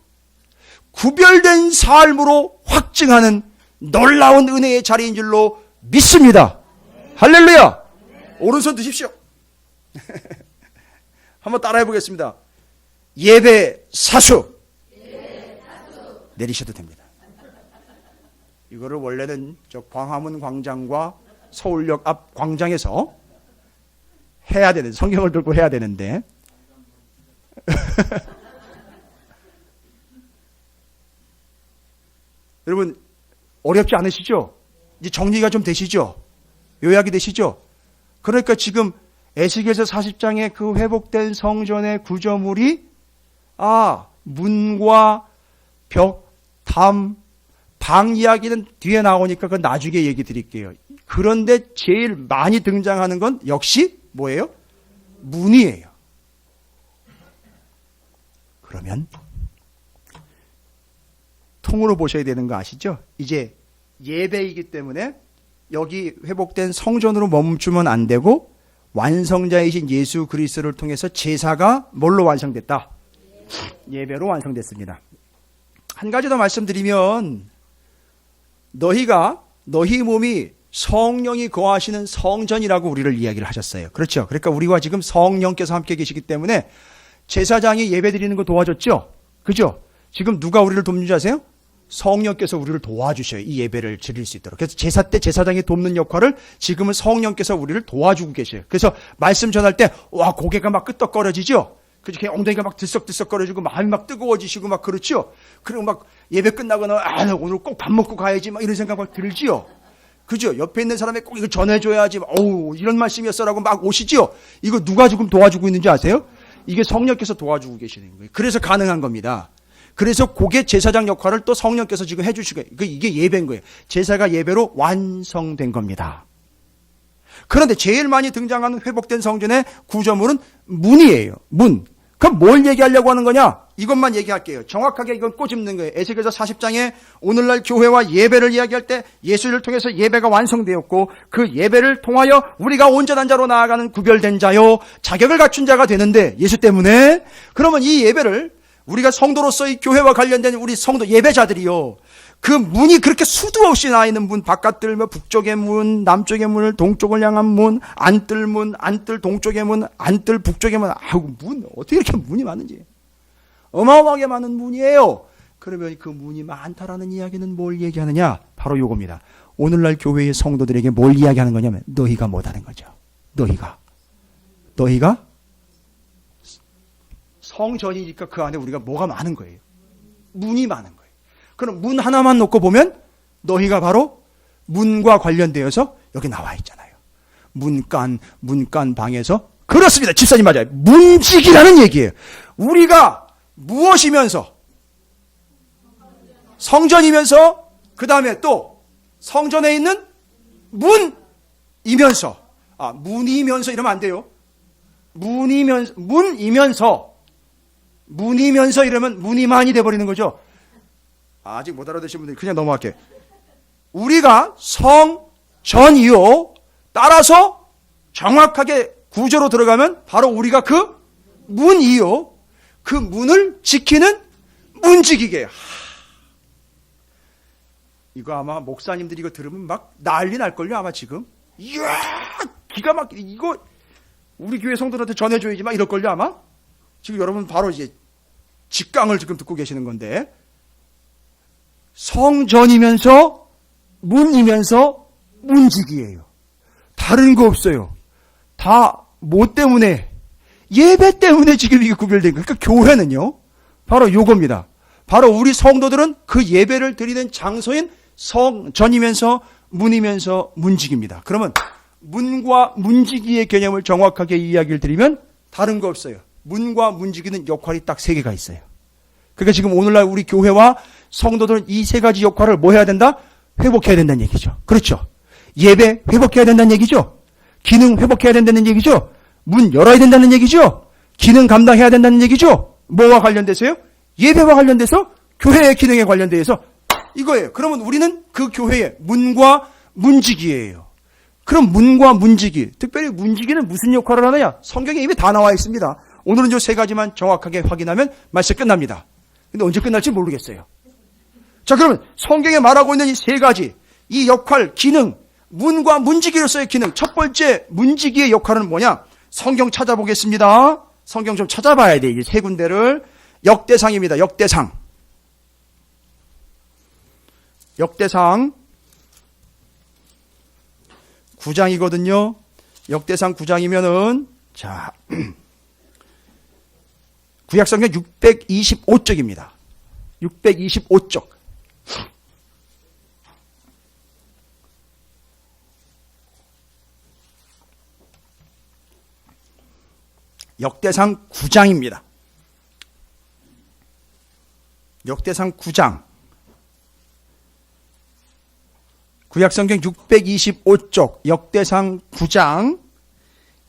[SPEAKER 1] 구별된 삶으로 확증하는 놀라운 은혜의 자리인 줄로 믿습니다. 할렐루야. 오른손 드십시오. 한번 따라해 보겠습니다. 예배 사수. 내리셔도 됩니다. 이거를 원래는 저 광화문 광장과 서울역 앞 광장에서 해야 되는데, 성경을 들고 해야 되는데 여러분 어렵지 않으시죠? 이제 정리가 좀 되시죠? 요약이 되시죠? 그러니까 지금 에스겔서 40장의 그 회복된 성전의 구조물이 문과 벽, 담, 방 이야기는 뒤에 나오니까 그건 나중에 얘기 드릴게요. 그런데 제일 많이 등장하는 건 역시 뭐예요? 문이에요. 그러면 통으로 보셔야 되는 거 아시죠? 이제 예배이기 때문에 여기 회복된 성전으로 멈추면 안 되고 완성자이신 예수 그리스도를 통해서 제사가 뭘로 완성됐다? 예배로 완성됐습니다. 한 가지 더 말씀드리면 너희 몸이 성령이 거하시는 성전이라고 우리를 이야기를 하셨어요. 그렇죠? 그러니까 우리와 지금 성령께서 함께 계시기 때문에 제사장이 예배 드리는 거 도와줬죠? 그죠? 지금 누가 우리를 돕는지 아세요? 성령께서 우리를 도와주셔요. 이 예배를 드릴 수 있도록. 그래서 제사 때 제사장이 돕는 역할을 지금은 성령께서 우리를 도와주고 계셔요. 그래서 말씀 전할 때 고개가 막 끄덕거려지죠? 그렇게 엉덩이가 막 들썩들썩거려지고 마음이 막 뜨거워지시고 막 그렇죠? 그리고 막 예배 끝나거나 오늘 꼭 밥 먹고 가야지 막 이런 생각 막 들지요? 그죠? 옆에 있는 사람에 꼭 이거 전해줘야지. 이런 말씀이었어라고 막 오시죠? 이거 누가 지금 도와주고 있는지 아세요? 이게 성령께서 도와주고 계시는 거예요. 그래서 가능한 겁니다. 그래서 그게 제사장 역할을 또 성령께서 지금 해주시고, 이게 예배인 거예요. 제사가 예배로 완성된 겁니다. 그런데 제일 많이 등장하는 회복된 성전의 구조물은 문이에요. 문. 그럼 뭘 얘기하려고 하는 거냐? 이것만 얘기할게요. 정확하게 이건 꼬집는 거예요. 에스겔서 40장에 오늘날 교회와 예배를 이야기할 때 예수를 통해서 예배가 완성되었고 그 예배를 통하여 우리가 온전한 자로 나아가는 구별된 자요 자격을 갖춘 자가 되는데 예수 때문에 그러면 이 예배를 우리가 성도로서의 교회와 관련된 우리 성도 예배자들이요 그 문이 그렇게 수도 없이 나 있는 문, 바깥들, 북쪽의 문, 남쪽의 문을 동쪽을 향한 문, 안뜰 문, 안뜰 동쪽의 문, 안뜰 북쪽의 문. 아우, 문, 어떻게 이렇게 문이 많은지. 어마어마하게 많은 문이에요. 그러면 그 문이 많다라는 이야기는 뭘 얘기하느냐? 바로 요겁니다. 오늘날 교회의 성도들에게 뭘 이야기하는 거냐면, 너희가 못하는 거죠. 너희가 성전이니까 그 안에 우리가 뭐가 많은 거예요. 문이 많은 거예요. 그럼 문 하나만 놓고 보면 너희가 바로 문과 관련되어서 여기 나와 있잖아요. 문간 방에서 그렇습니다. 집사님 맞아요. 문지기라는 얘기예요. 우리가 무엇이면서 성전이면서 그 다음에 또 성전에 있는 문이면서 문이면서 이러면 안 돼요. 문이면서 이러면 문이 많이 돼버리는 거죠. 아직 못 알아듣신 분들이 그냥 넘어갈게요. 우리가 성전이요. 따라서 정확하게 구조로 들어가면 바로 우리가 그 문이요. 그 문을 지키는 문지기계예요. 이거 아마 목사님들이 이거 들으면 막 난리 날걸요. 아마 지금. 이야 기가 막히게 이거 우리 교회 성도들한테 전해줘야지 막 이럴걸요. 아마. 지금 여러분 바로 이제 직강을 지금 듣고 계시는 건데 성전이면서 문이면서 문지기예요. 다른 거 없어요. 다 뭐 때문에? 예배 때문에 지금 이게 구별된 거예요. 그러니까 교회는요. 바로 요겁니다. 바로 우리 성도들은 그 예배를 드리는 장소인 성전이면서 문이면서 문지기입니다. 그러면 문과 문지기의 개념을 정확하게 이야기를 드리면 다른 거 없어요. 문과 문지기는 역할이 딱 세 개가 있어요. 그러니까 지금 오늘날 우리 교회와 성도들은 이 세 가지 역할을 뭐 해야 된다? 회복해야 된다는 얘기죠. 그렇죠. 예배 회복해야 된다는 얘기죠. 기능 회복해야 된다는 얘기죠. 문 열어야 된다는 얘기죠. 기능 감당해야 된다는 얘기죠. 뭐와 관련돼서요? 예배와 관련돼서 교회의 기능에 관련돼서 이거예요. 그러면 우리는 그 교회의 문과 문지기예요. 그럼 문과 문지기, 특별히 문지기는 무슨 역할을 하느냐? 성경에 이미 다 나와 있습니다. 오늘은 이 세 가지만 정확하게 확인하면 말씀 끝납니다. 근데 언제 끝날지 모르겠어요. 자, 그러면 성경에 말하고 있는 이 세 가지, 이 역할, 기능, 문과 문지기로서의 기능, 첫 번째 문지기의 역할은 뭐냐? 성경 찾아보겠습니다. 성경 좀 찾아봐야 돼. 이 세 군데를. 역대상입니다. 역대상 9장이거든요. 역대상 9장이면은 자 구약성경 625쪽입니다. 625쪽. 역대상 9장입니다. 역대상 9장. 구약성경 625쪽, 역대상 9장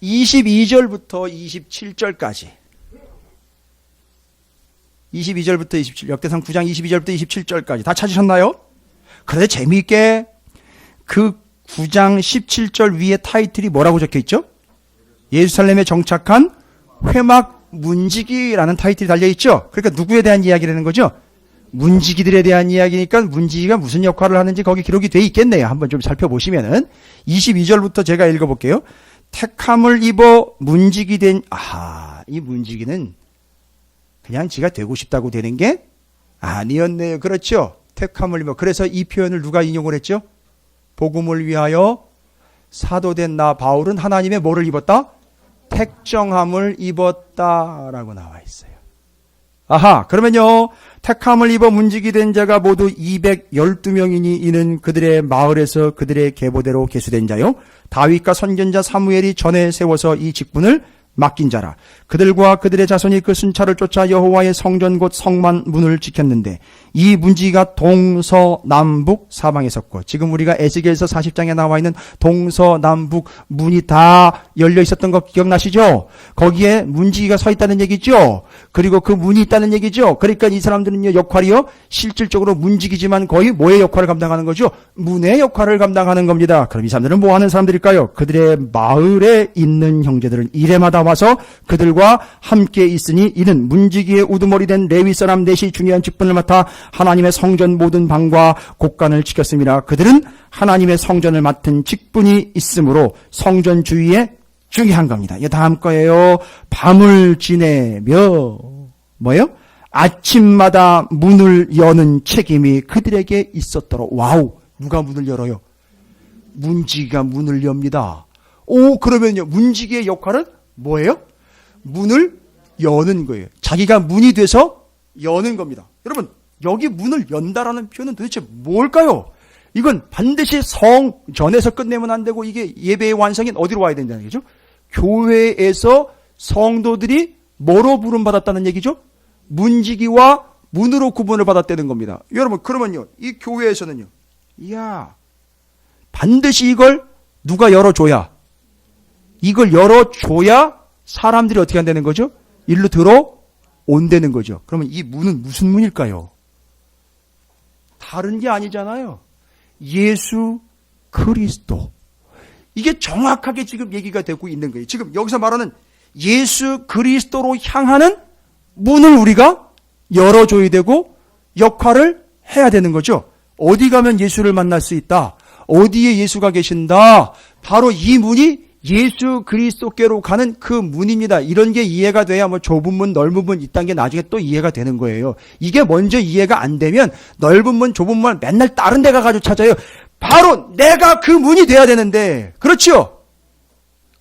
[SPEAKER 1] 22절부터 27절까지. 22절부터 27, 역대상 9장 22절부터 27절까지. 다 찾으셨나요? 그런데 재미있게 그 9장 17절 위에 타이틀이 뭐라고 적혀 있죠? 예루살렘에 정착한 회막 문지기라는 타이틀이 달려있죠? 그러니까 누구에 대한 이야기라는 거죠? 문지기들에 대한 이야기니까 문지기가 무슨 역할을 하는지 거기 기록이 돼 있겠네요. 한번 좀 살펴보시면은 22절부터 제가 읽어볼게요. 택함을 입어 문지기 된, 이 문지기는 그냥 지가 되고 싶다고 되는 게 아니었네요. 그렇죠? 택함을 입어. 그래서 이 표현을 누가 인용을 했죠? 복음을 위하여 사도된 나 바울은 하나님의 뭐를 입었다? 택정함을 입었다라고 나와 있어요. 그러면요. 택함을 입어 문지기 된 자가 모두 212명이니 이는 그들의 마을에서 그들의 계보대로 계수된 자요. 다윗과 선견자 사무엘이 전에 세워서 이 직분을 맡긴 자라. 그들과 그들의 자손이 그 순찰을 쫓아 여호와의 성전 곧 성만 문을 지켰는데 이 문지기가 동서남북 사방에 섰고, 지금 우리가 에스겔서 40장에 나와 있는 동서남북 문이 다 열려 있었던 거 기억나시죠? 거기에 문지기가 서 있다는 얘기죠. 그리고 그 문이 있다는 얘기죠. 그러니까 이 사람들은요, 역할이요, 실질적으로 문지기지만 거의 뭐의 역할을 감당하는 거죠? 문의 역할을 감당하는 겁니다. 그럼 이 사람들은 뭐 하는 사람들일까요? 그들의 마을에 있는 형제들은 이래마다 와서 그들과 함께 있으니 이는 문지기의 우두머리 된 레위 사람 넷이 중요한 직분을 맡아 하나님의 성전 모든 방과 곳간을 지켰습니다. 그들은 하나님의 성전을 맡은 직분이 있으므로 성전 주위에 중요한 겁니다. 이 다음 거예요. 밤을 지내며 뭐예요? 아침마다 문을 여는 책임이 그들에게 있었더라. 와우, 누가 문을 열어요? 문지기가 문을 엽니다. 오, 그러면요, 문지기의 역할은 뭐예요? 문을 여는 거예요. 자기가 문이 돼서 여는 겁니다. 여러분, 여기 문을 연다라는 표현은 도대체 뭘까요? 이건 반드시 성전에서 끝내면 안 되고, 이게 예배의 완성인 어디로 와야 된다는 얘기죠? 교회에서 성도들이 뭐로 부름받았다는 얘기죠? 문지기와 문으로 구분을 받았다는 겁니다. 여러분, 그러면요, 이 교회에서는요, 이야, 반드시 이걸 누가 열어줘야, 이걸 열어줘야 사람들이 어떻게 한다는 거죠? 일로 들어온다는 거죠. 그러면 이 문은 무슨 문일까요? 다른 게 아니잖아요. 예수 그리스도. 이게 정확하게 지금 얘기가 되고 있는 거예요. 지금 여기서 말하는 예수 그리스도로 향하는 문을 우리가 열어줘야 되고 역할을 해야 되는 거죠. 어디 가면 예수를 만날 수 있다. 어디에 예수가 계신다. 바로 이 문이 예수 그리스도께로 가는 그 문입니다. 이런 게 이해가 돼야 뭐 좁은 문, 넓은 문 있다는 게 나중에 또 이해가 되는 거예요. 이게 먼저 이해가 안 되면 넓은 문, 좁은 문을 맨날 다른 데 가가지고 찾아요. 바로 내가 그 문이 돼야 되는데, 그렇죠?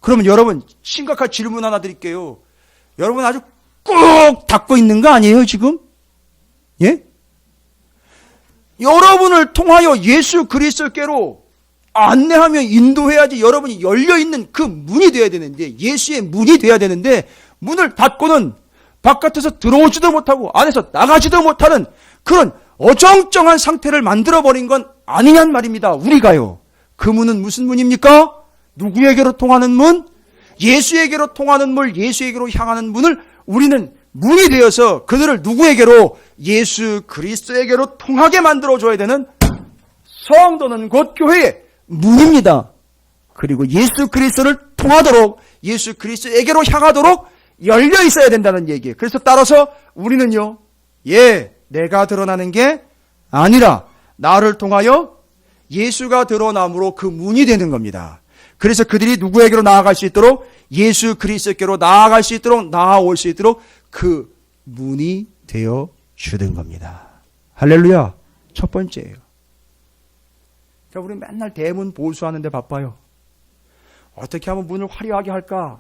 [SPEAKER 1] 그러면 여러분, 심각한 질문 하나 드릴게요. 여러분 아주 꾹 닫고 있는 거 아니에요, 지금? 예? 여러분을 통하여 예수 그리스도께로 안내하며 인도해야지 여러분이 열려있는 그 문이 돼야 되는데, 예수의 문이 돼야 되는데, 문을 닫고는 바깥에서 들어오지도 못하고 안에서 나가지도 못하는 그런 어정쩡한 상태를 만들어버린 건 아니냔 말입니다. 우리가요. 그 문은 무슨 문입니까? 누구에게로 통하는 문? 예수에게로 통하는 문, 예수에게로 향하는 문을 우리는 문이 되어서 그들을 누구에게로? 예수 그리스도에게로 통하게 만들어줘야 되는 성도는 곧 교회의 문입니다. 그리고 예수 그리스도를 통하도록, 예수 그리스도에게로 향하도록 열려 있어야 된다는 얘기예요. 그래서 따라서 우리는요, 내가 드러나는 게 아니라 나를 통하여 예수가 드러남으로 그 문이 되는 겁니다. 그래서 그들이 누구에게로 나아갈 수 있도록, 예수 그리스도께로 나아갈 수 있도록, 나아올 수 있도록 그 문이 되어 주는 겁니다. 할렐루야. 첫 번째예요. 우리 맨날 대문 보수하는 데 바빠요. 어떻게 하면 문을 화려하게 할까?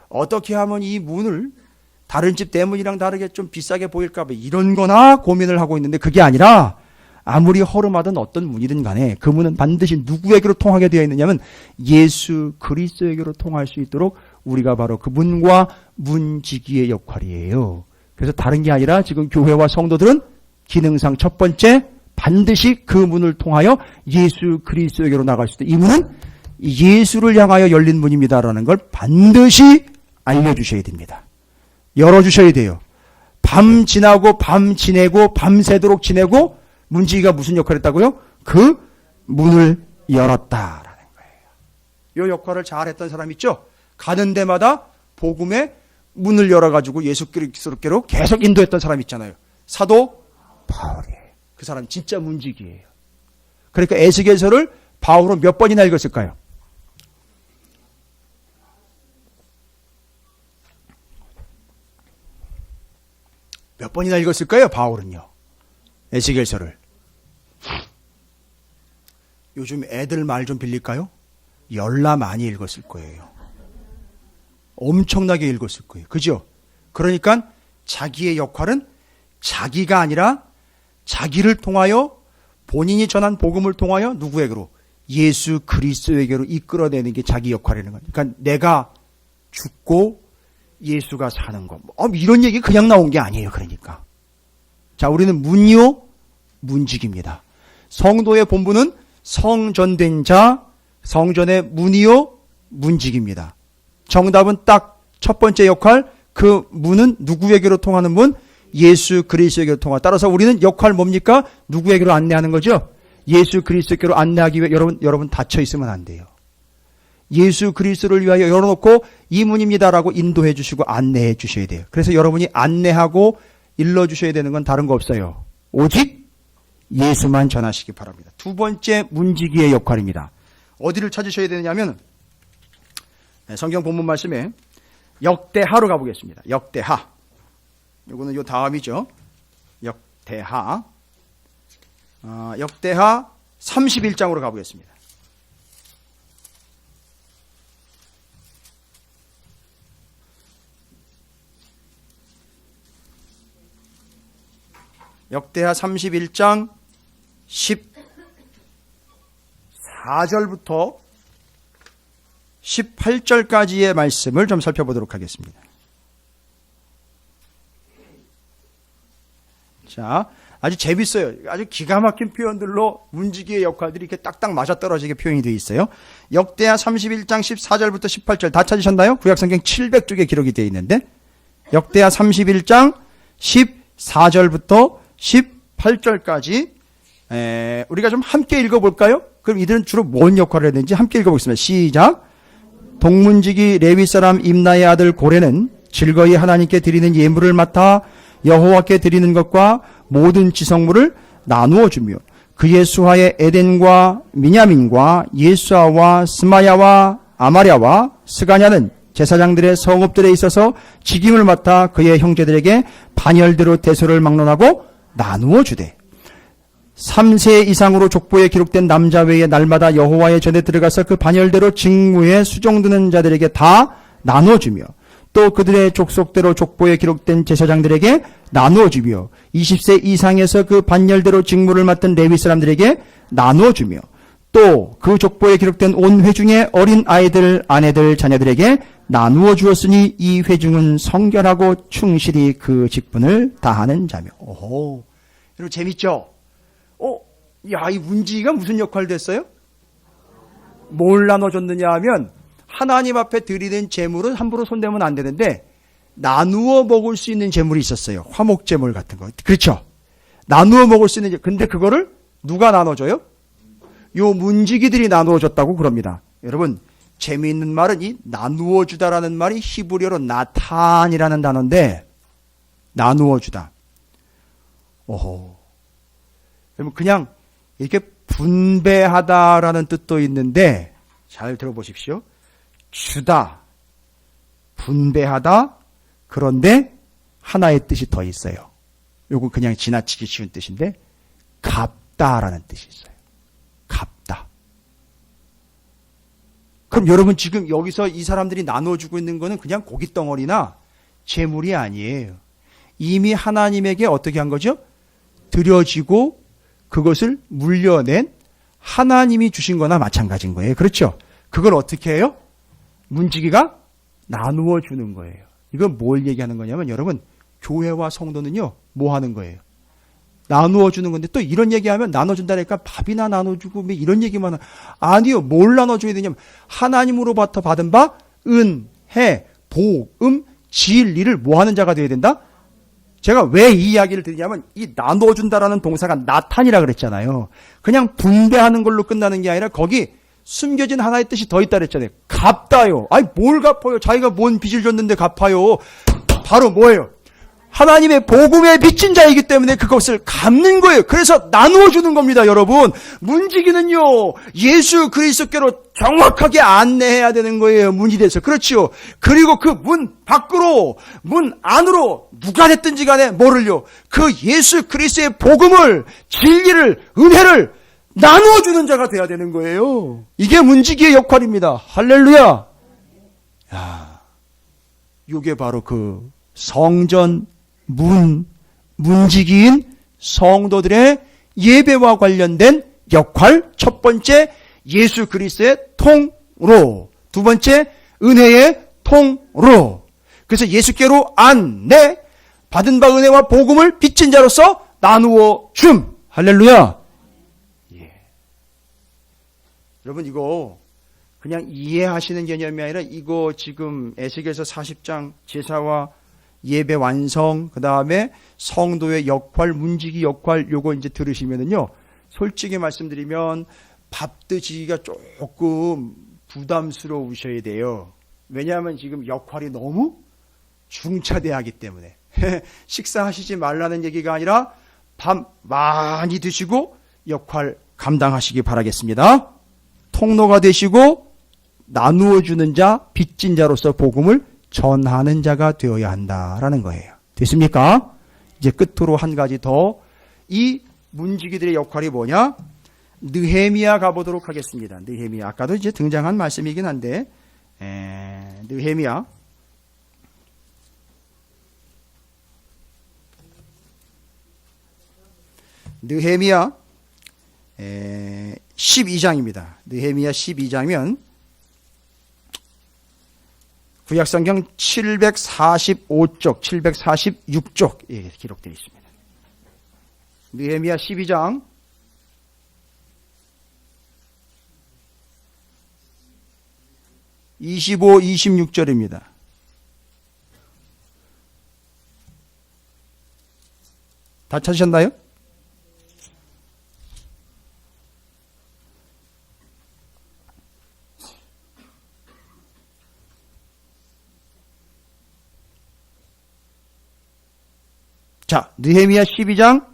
[SPEAKER 1] 어떻게 하면 이 문을 다른 집 대문이랑 다르게 좀 비싸게 보일까? 이런 거나 고민을 하고 있는데, 그게 아니라 아무리 허름하든 어떤 문이든 간에 그 문은 반드시 누구에게로 통하게 되어 있느냐면 예수 그리스도에게로 통할 수 있도록 우리가 바로 그 문과 문지기의 역할이에요. 그래서 다른 게 아니라 지금 교회와 성도들은 기능상 첫 번째, 반드시 그 문을 통하여 예수 그리스도에게로 나갈 수 있다. 이 문은 예수를 향하여 열린 문입니다라는 걸 반드시 알려주셔야 됩니다. 열어주셔야 돼요. 밤 지나고 밤 지내고 밤새도록 지내고 문지기가 무슨 역할을 했다고요? 그 문을 열었다라는 거예요. 이 역할을 잘했던 사람 있죠? 가는 데마다 복음의 문을 열어가지고 예수 그리스도께로 계속 인도했던 사람 있잖아요. 사도 바울이에요. 그 사람 진짜 문지기예요. 그러니까 에스겔서를 바울은 몇 번이나 읽었을까요? 몇 번이나 읽었을까요? 바울은요. 에스겔서를. 요즘 애들 말 좀 빌릴까요? 열나 많이 읽었을 거예요. 엄청나게 읽었을 거예요. 그죠? 그러니까 자기의 역할은 자기가 아니라 자기를 통하여, 본인이 전한 복음을 통하여 누구에게로? 예수 그리스도에게로 이끌어내는 게 자기 역할이라는 거예요. 그러니까 내가 죽고 예수가 사는 것. 이런 얘기 그냥 나온 게 아니에요. 그러니까. 자, 우리는 문이요, 문직입니다. 성도의 본분은 성전된 자, 성전의 문이요, 문직입니다. 정답은 딱 첫 번째 역할, 그 문은 누구에게로 통하는 문? 예수 그리스도에게로 통하다. 따라서 우리는 역할 뭡니까? 누구에게로 안내하는 거죠? 예수 그리스도께로 안내하기 위해 여러분 닫혀 있으면 안 돼요. 예수 그리스도를 위하여 열어놓고 이 문입니다라고 인도해 주시고 안내해 주셔야 돼요. 그래서 여러분이 안내하고 일러주셔야 되는 건 다른 거 없어요. 오직 예수만 전하시기 바랍니다. 두 번째 문지기의 역할입니다. 어디를 찾으셔야 되느냐면 성경 본문 말씀에 역대하로 가보겠습니다. 역대하. 이거는 요 다음이죠. 역대하. 역대하 31장으로 가보겠습니다. 역대하 31장 14절부터 18절까지의 말씀을 좀 살펴보도록 하겠습니다. 자, 아주 재밌어요. 아주 기가 막힌 표현들로 문지기의 역할들이 이렇게 딱딱 맞아떨어지게 표현이 되어 있어요. 역대하 31장 14절부터 18절 다 찾으셨나요? 구약성경 700쪽에 기록이 되어 있는데 역대하 31장 14절부터 18절까지 우리가 좀 함께 읽어볼까요? 그럼 이들은 주로 뭔 역할을 했는지 함께 읽어보겠습니다. 시작. 동문지기 레위 사람 임나의 아들 고레는 즐거이 하나님께 드리는 예물을 맡아 여호와께 드리는 것과 모든 지성물을 나누어 주며 그의 수하의 에덴과 미냐민과 예수아와 스마야와 아마랴와 스가냐는 제사장들의 성읍들에 있어서 직임을 맡아 그의 형제들에게 반열대로 대소를 막론하고 나누어 주되 3세 이상으로 족보에 기록된 남자 외에 날마다 여호와의 전에 들어가서 그 반열대로 직무에 수종드는 자들에게 다 나누어주며 또 그들의 족속대로 족보에 기록된 제사장들에게 나누어주며 20세 이상에서 그 반열대로 직무를 맡은 레위 사람들에게 나누어주며 또 그 족보에 기록된 온 회중의 어린 아이들, 아내들, 자녀들에게 나누어 주었으니 이 회중은 성결하고 충실히 그 직분을 다하는 자며. 오호, 여러분 재밌죠? 이 문지기가 무슨 역할을 했어요? 뭘 나눠줬느냐 하면 하나님 앞에 드리는 재물은 함부로 손대면 안 되는데 나누어 먹을 수 있는 재물이 있었어요. 화목재물 같은 거. 그렇죠? 나누어 먹을 수 있는 근데 그거를 누가 나눠줘요? 요 문지기들이 나누어줬다고 그럽니다. 여러분 재미있는 말은 이 나누어주다라는 말이 히브리어로 나탄이라는 단어인데 나누어주다. 오호. 여러분 그냥 이렇게 분배하다라는 뜻도 있는데 잘 들어보십시오. 주다, 분배하다, 그런데 하나의 뜻이 더 있어요. 요거 그냥 지나치기 쉬운 뜻인데 갚다라는 뜻이 있어요. 갚다. 그럼 여러분 지금 여기서 이 사람들이 나눠주고 있는 거는 그냥 고깃덩어리나 재물이 아니에요. 이미 하나님에게 어떻게 한 거죠? 드려지고 그것을 물려낸 하나님이 주신 거나 마찬가지인 거예요. 그렇죠? 그걸 어떻게 해요? 문지기가 나누어 주는 거예요. 이건 뭘 얘기하는 거냐면 여러분 교회와 성도는요 뭐 하는 거예요? 나누어 주는 건데 또 이런 얘기하면 나눠준다니까 밥이나 나눠주고 뭐 이런 얘기만 아니요. 뭘 나눠줘야 되냐면 하나님으로부터 받은 바 은혜, 복음, 진리를 뭐 하는 자가 되어야 된다? 제가 왜 이 이야기를 드리냐면 이 나눠준다라는 동사가 나탄이라 그랬잖아요. 그냥 분배하는 걸로 끝나는 게 아니라 거기 숨겨진 하나의 뜻이 더 있다 그랬잖아요. 갚다요. 아니 뭘 갚아요? 자기가 뭔 빚을 졌는데 갚아요. 바로 뭐예요? 하나님의 복음에 비친 자이기 때문에 그것을 갚는 거예요. 그래서 나누어 주는 겁니다, 여러분. 문지기는요, 예수 그리스도께로 정확하게 안내해야 되는 거예요, 문이 돼서. 그렇지요. 그리고 그 문 밖으로, 문 안으로 누가 됐든지 간에 뭐를요? 그 예수 그리스도의 복음을, 진리를, 은혜를 나누어 주는 자가 돼야 되는 거예요. 이게 문지기의 역할입니다. 할렐루야. 야, 이게 바로 그 성전 문지기인 성도들의 예배와 관련된 역할. 첫 번째, 예수 그리스도의 통로. 두 번째, 은혜의 통로. 그래서 예수께로 안내 받은 바 은혜와 복음을 빚진 자로서 나누어 줌. 할렐루야. 예. 여러분 이거 그냥 이해하시는 개념이 아니라 이거 지금 에스겔서 40장 제사와 예배 완성, 그 다음에 성도의 역할, 문지기 역할, 요거 이제 들으시면은요, 솔직히 말씀드리면 밥 드시기가 조금 부담스러우셔야 돼요. 왜냐하면 지금 역할이 너무 중차대하기 때문에. 식사하시지 말라는 얘기가 아니라 밥 많이 드시고 역할 감당하시기 바라겠습니다. 통로가 되시고 나누어 주는 자, 빚진 자로서 복음을 전하는 자가 되어야 한다라는 거예요. 됐습니까? 이제 끝으로 한 가지 더, 이 문지기들의 역할이 뭐냐? 느헤미야 가보도록 하겠습니다. 느헤미야. 아까도 이제 등장한 말씀이긴 한데, 느헤미야. 느헤미야 12장입니다. 느헤미야 12장이면 구약성경 745쪽, 746쪽에 기록되어 있습니다. 느헤미야 12장 25, 26절입니다. 다 찾으셨나요? 자, 느헤미야 12장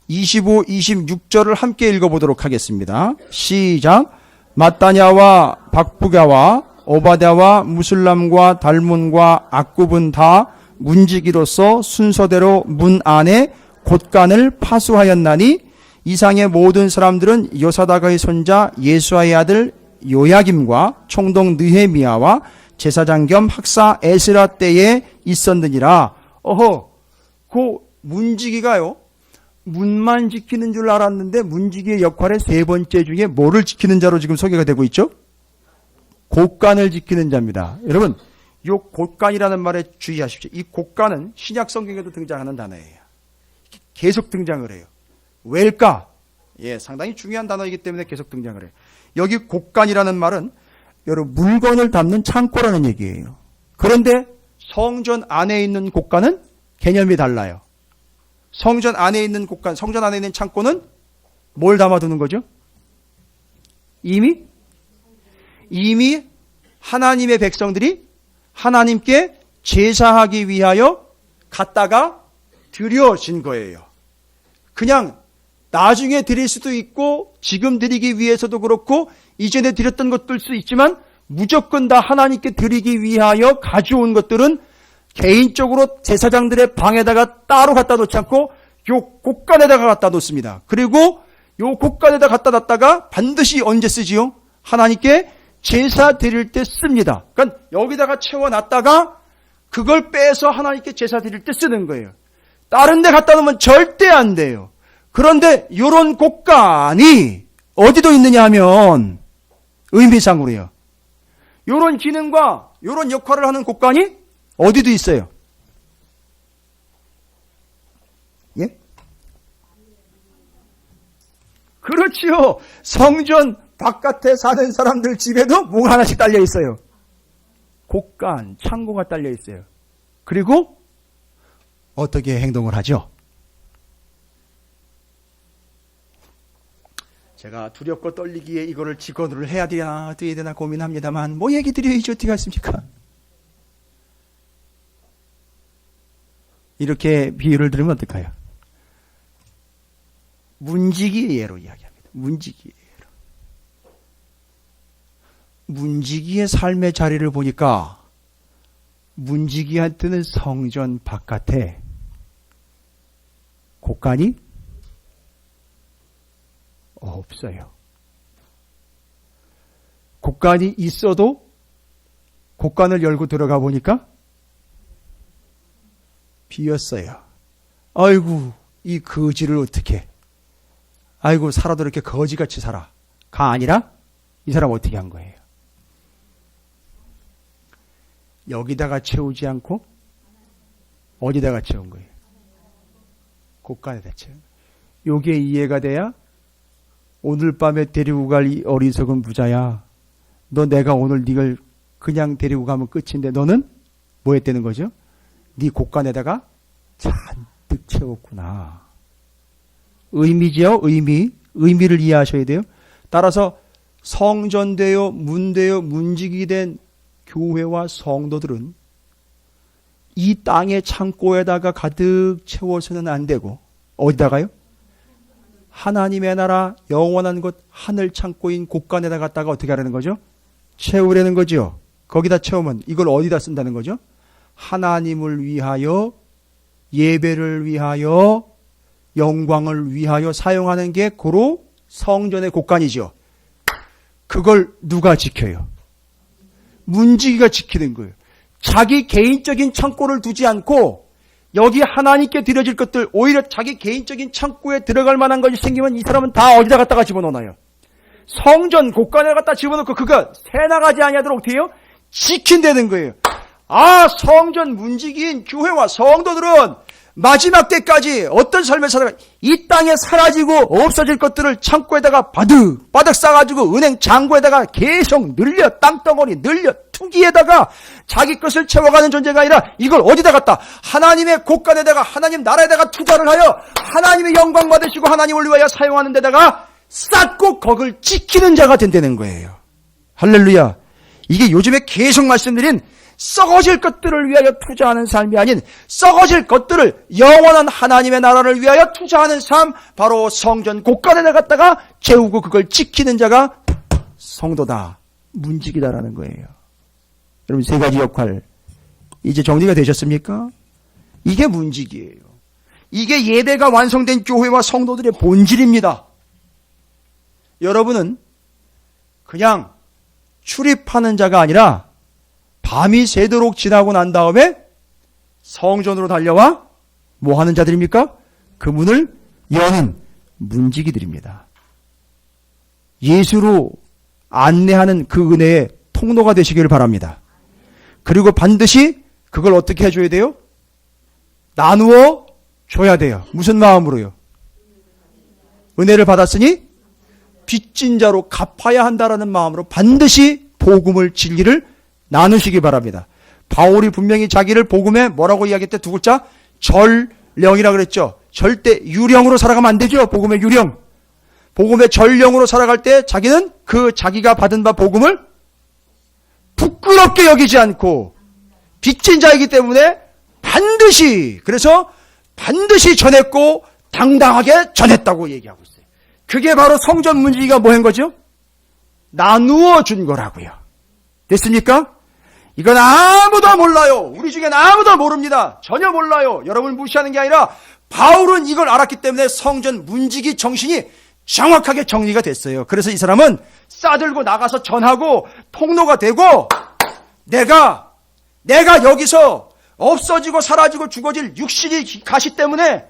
[SPEAKER 1] 25, 26절을 함께 읽어보도록 하겠습니다. 시작. 마따냐와 박부가와 오바댜와 무술람과 달문과 악굽은 다 문지기로서 순서대로 문 안에 곳간을 파수하였나니 이상의 모든 사람들은 요사다가의 손자 예수아의 아들 요야김과 총독 느헤미야와 제사장 겸 학사 에스라 때에 있었느니라. 그 문지기가요, 문만 지키는 줄 알았는데 문지기의 역할의 세 번째 중에 뭐를 지키는 자로 지금 소개가 되고 있죠? 곳간을 지키는 자입니다. 여러분, 이 곳간이라는 말에 주의하십시오. 이 곳간은 신약 성경에도 등장하는 단어예요. 계속 등장을 해요. 왜일까? 예, 상당히 중요한 단어이기 때문에 계속 등장을 해요. 여기 곳간이라는 말은 여러분 물건을 담는 창고라는 얘기예요. 그런데 성전 안에 있는 곳간은 개념이 달라요. 성전 안에 있는 곳간, 성전 안에 있는 창고는 뭘 담아두는 거죠? 이미 하나님의 백성들이 하나님께 제사하기 위하여 갖다가 드려진 거예요. 그냥 나중에 드릴 수도 있고 지금 드리기 위해서도 그렇고 이전에 드렸던 것들 수 있지만 무조건 다 하나님께 드리기 위하여 가져온 것들은 개인적으로 제사장들의 방에다가 따로 갖다 놓지 않고 요 곳간에다가 갖다 놓습니다. 그리고 요 곳간에다 갖다 놨다가 반드시 언제 쓰지요? 하나님께 제사 드릴 때 씁니다. 그러니까 여기다가 채워놨다가 그걸 빼서 하나님께 제사 드릴 때 쓰는 거예요. 다른 데 갖다 놓으면 절대 안 돼요. 그런데 요런 곳간이 어디도 있느냐 하면 의미상으로요. 요런 기능과 요런 역할을 하는 곳간이 어디도 있어요. 예? 그렇지요. 성전 바깥에 사는 사람들 집에도 뭐가 하나씩 딸려 있어요. 곳간, 창고가 딸려 있어요. 그리고 어떻게 행동을 하죠? 제가 두렵고 떨리기에 이거를 직원을 해야 되나 어떻게 해야 되나 고민합니다만 뭐 얘기 드려야지 어떻게 하십니까? 이렇게 비유를 들으면 어떡해요? 문지기의 예로 이야기합니다. 문지기의 예로. 문지기의 삶의 자리를 보니까 문지기한테는 성전 바깥에 곳간이 없어요. 곳간이 있어도 곳간을 열고 들어가 보니까 비었어요. 아이고 이 거지를 어떻게, 아이고 살아도 이렇게 거지같이 살아 가 아니라 이 사람 어떻게 한 거예요? 여기다가 채우지 않고 어디다가 채운 거예요? 곳간에다 채운 거예요. 요게 이해가 돼야 오늘 밤에 데리고 갈 이 어리석은 부자야, 너 내가 오늘 네걸 그냥 데리고 가면 끝인데 너는 뭐 했다는 거죠? 네 곳간에다가 잔뜩 채웠구나. 의미지요. 의미를 이해하셔야 돼요. 따라서 성전되어 문되어 문지기 된 교회와 성도들은 이 땅의 창고에다가 가득 채워서는 안 되고 어디다가요? 하나님의 나라 영원한 곳 하늘 창고인 곳간에다 갖다가 어떻게 하라는 거죠? 채우려는 거죠. 거기다 채우면 이걸 어디다 쓴다는 거죠? 하나님을 위하여, 예배를 위하여, 영광을 위하여 사용하는 게 고로 성전의 곳간이죠. 그걸 누가 지켜요? 문지기가 지키는 거예요. 자기 개인적인 창고를 두지 않고 여기 하나님께 드려질 것들, 오히려 자기 개인적인 창고에 들어갈 만한 것이 생기면 이 사람은 다 어디다 갖다가 집어넣어요? 성전 곳간에 갖다 집어넣고 그거 새나가지 아니하도록 어떻게 해요? 지킨다는 거예요. 아, 성전 문지기인 교회와 성도들은 마지막 때까지 어떤 삶을 살아가, 이 땅에 사라지고 없어질 것들을 창고에다가 바득 싸가지고 은행 창고에다가 계속 늘려, 땅덩어리 늘려, 투기에다가 자기 것을 채워가는 존재가 아니라 이걸 어디다 갖다 하나님의 곳간에다가 하나님 나라에다가 투자를 하여 하나님의 영광 받으시고 하나님을 위하여 사용하는 데다가 쌓고 거길 지키는 자가 된다는 거예요. 할렐루야. 이게 요즘에 계속 말씀드린 썩어질 것들을 위하여 투자하는 삶이 아닌 썩어질 것들을 영원한 하나님의 나라를 위하여 투자하는 삶, 바로 성전 곳간에 갖다가 채우고 그걸 지키는 자가 성도다, 문지기다라는 거예요. 여러분, 세 가지 역할 이제 정리가 되셨습니까? 이게 문지기예요. 이게 예배가 완성된 교회와 성도들의 본질입니다. 여러분은 그냥 출입하는 자가 아니라 밤이 새도록 지나고 난 다음에 성전으로 달려와 뭐 하는 자들입니까? 그 문을 여는 문지기들입니다. 예수로 안내하는 그 은혜의 통로가 되시기를 바랍니다. 그리고 반드시 그걸 어떻게 해줘야 돼요? 나누어 줘야 돼요. 무슨 마음으로요? 은혜를 받았으니 빚진 자로 갚아야 한다라는 마음으로 반드시 복음을, 진리를 나누시기 바랍니다. 바울이 분명히 자기를 복음에 뭐라고 이야기했대? 두 글자? 전령이라 그랬죠. 절대 유령으로 살아가면 안 되죠. 복음의 유령. 복음의 전령으로 살아갈 때 자기는 그 자기가 받은 바 복음을 부끄럽게 여기지 않고 빚진 자이기 때문에 반드시, 그래서 반드시 전했고 당당하게 전했다고 얘기하고 있어요. 그게 바로 성전 문지기가 뭐 한 거죠? 나누어 준 거라고요. 됐습니까? 이건 아무도 몰라요. 우리 중엔 아무도 모릅니다. 전혀 몰라요. 여러분을 무시하는 게 아니라 바울은 이걸 알았기 때문에 성전 문지기 정신이 정확하게 정리가 됐어요. 그래서 이 사람은 싸들고 나가서 전하고 통로가 되고, 내가 여기서 없어지고 사라지고 죽어질 육신이 가시 때문에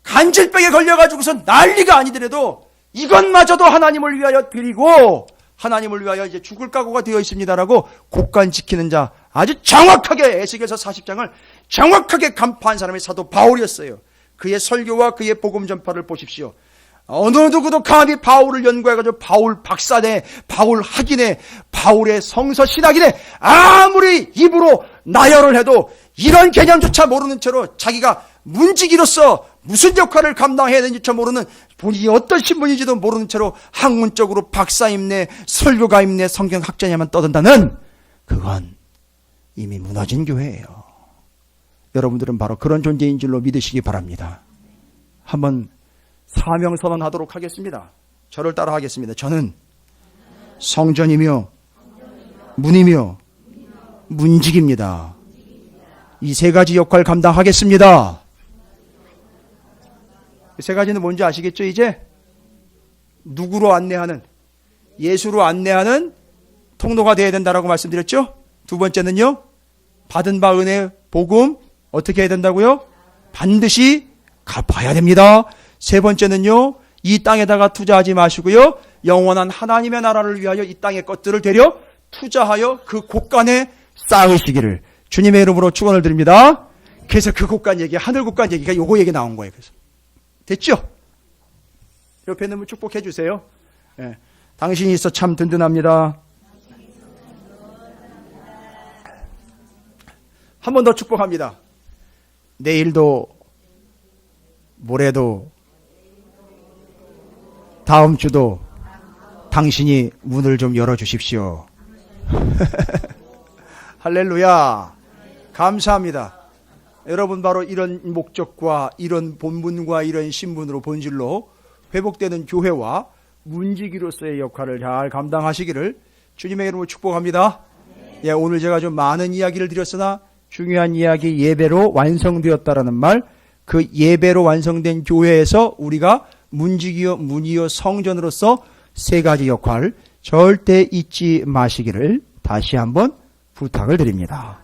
[SPEAKER 1] 간질병에 걸려가지고서 난리가 아니더라도 이것마저도 하나님을 위하여 드리고 하나님을 위하여 이제 죽을 각오가 되어 있습니다라고 곳간 지키는 자, 아주 정확하게 에스겔서 40장을 정확하게 간파한 사람이 사도 바울이었어요. 그의 설교와 그의 복음 전파를 보십시오. 어느 누구도 감히 바울을 연구해가지고 바울 박사네, 바울 학이네, 바울의 성서 신학이네, 아무리 입으로 나열을 해도 이런 개념조차 모르는 채로 자기가 문지기로서 무슨 역할을 감당해야 되는지조차 모르는, 본인이 어떤 신분인지도 모르는 채로 학문적으로 박사임내, 설교가임내, 성경학자냐만 떠든다는, 그건 이미 무너진 교회예요. 여러분들은 바로 그런 존재인 줄로 믿으시기 바랍니다. 한번 사명선언하도록 하겠습니다. 저를 따라 하겠습니다. 저는 성전이며 문이며 문지기입니다. 이 세 가지 역할 감당하겠습니다. 이 세 가지는 뭔지 아시겠죠? 이제 누구로 안내하는, 예수로 안내하는 통로가 되어야 된다라고 말씀드렸죠? 두 번째는요, 받은 바 은혜, 복음 어떻게 해야 된다고요? 반드시 갚아야 됩니다. 세 번째는요, 이 땅에다가 투자하지 마시고요, 영원한 하나님의 나라를 위하여 이 땅의 것들을 데려 투자하여 그 곳간에 쌓으시기를 주님의 이름으로 축원을 드립니다. 그래서 그 곳간 얘기, 하늘 곳간 얘기가 요거 얘기 나온 거예요. 그래서 됐죠? 옆에 있는 분 축복해 주세요. 예. 당신이 있어 참 든든합니다. 한 번 더 축복합니다. 내일도 모레도 다음 주도 당신이 문을 좀 열어주십시오. 할렐루야. 감사합니다. 여러분 바로 이런 목적과 이런 본분과 이런 신분으로 본질로 회복되는 교회와 문지기로서의 역할을 잘 감당하시기를 주님의 이름으로 축복합니다. 예, 오늘 제가 좀 많은 이야기를 드렸으나 중요한 이야기 예배로 완성되었다라는 말, 그 예배로 완성된 교회에서 우리가 문지기요 문이요 성전으로서 세 가지 역할 절대 잊지 마시기를 다시 한번 부탁을 드립니다.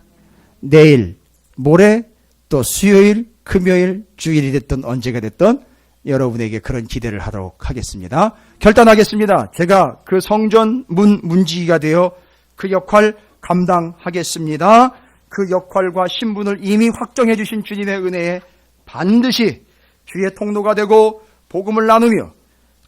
[SPEAKER 1] 내일, 모레, 또 수요일, 금요일, 주일이 됐든 언제가 됐든 여러분에게 그런 기대를 하도록 하겠습니다. 결단하겠습니다. 제가 그 성전 문지기가 되어 그 역할 감당하겠습니다. 그 역할과 신분을 이미 확정해 주신 주님의 은혜에 반드시 주의 통로가 되고 복음을 나누며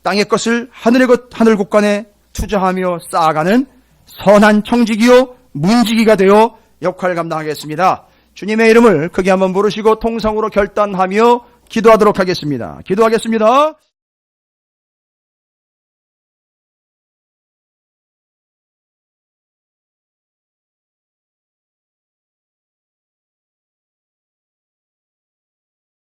[SPEAKER 1] 땅의 것을 하늘의 것 하늘 곳간에 투자하며 쌓아가는 선한 청지기요 문지기가 되어 역할을 감당하겠습니다. 주님의 이름을 크게 한번 부르시고 통성으로 결단하며 기도하도록 하겠습니다. 기도하겠습니다.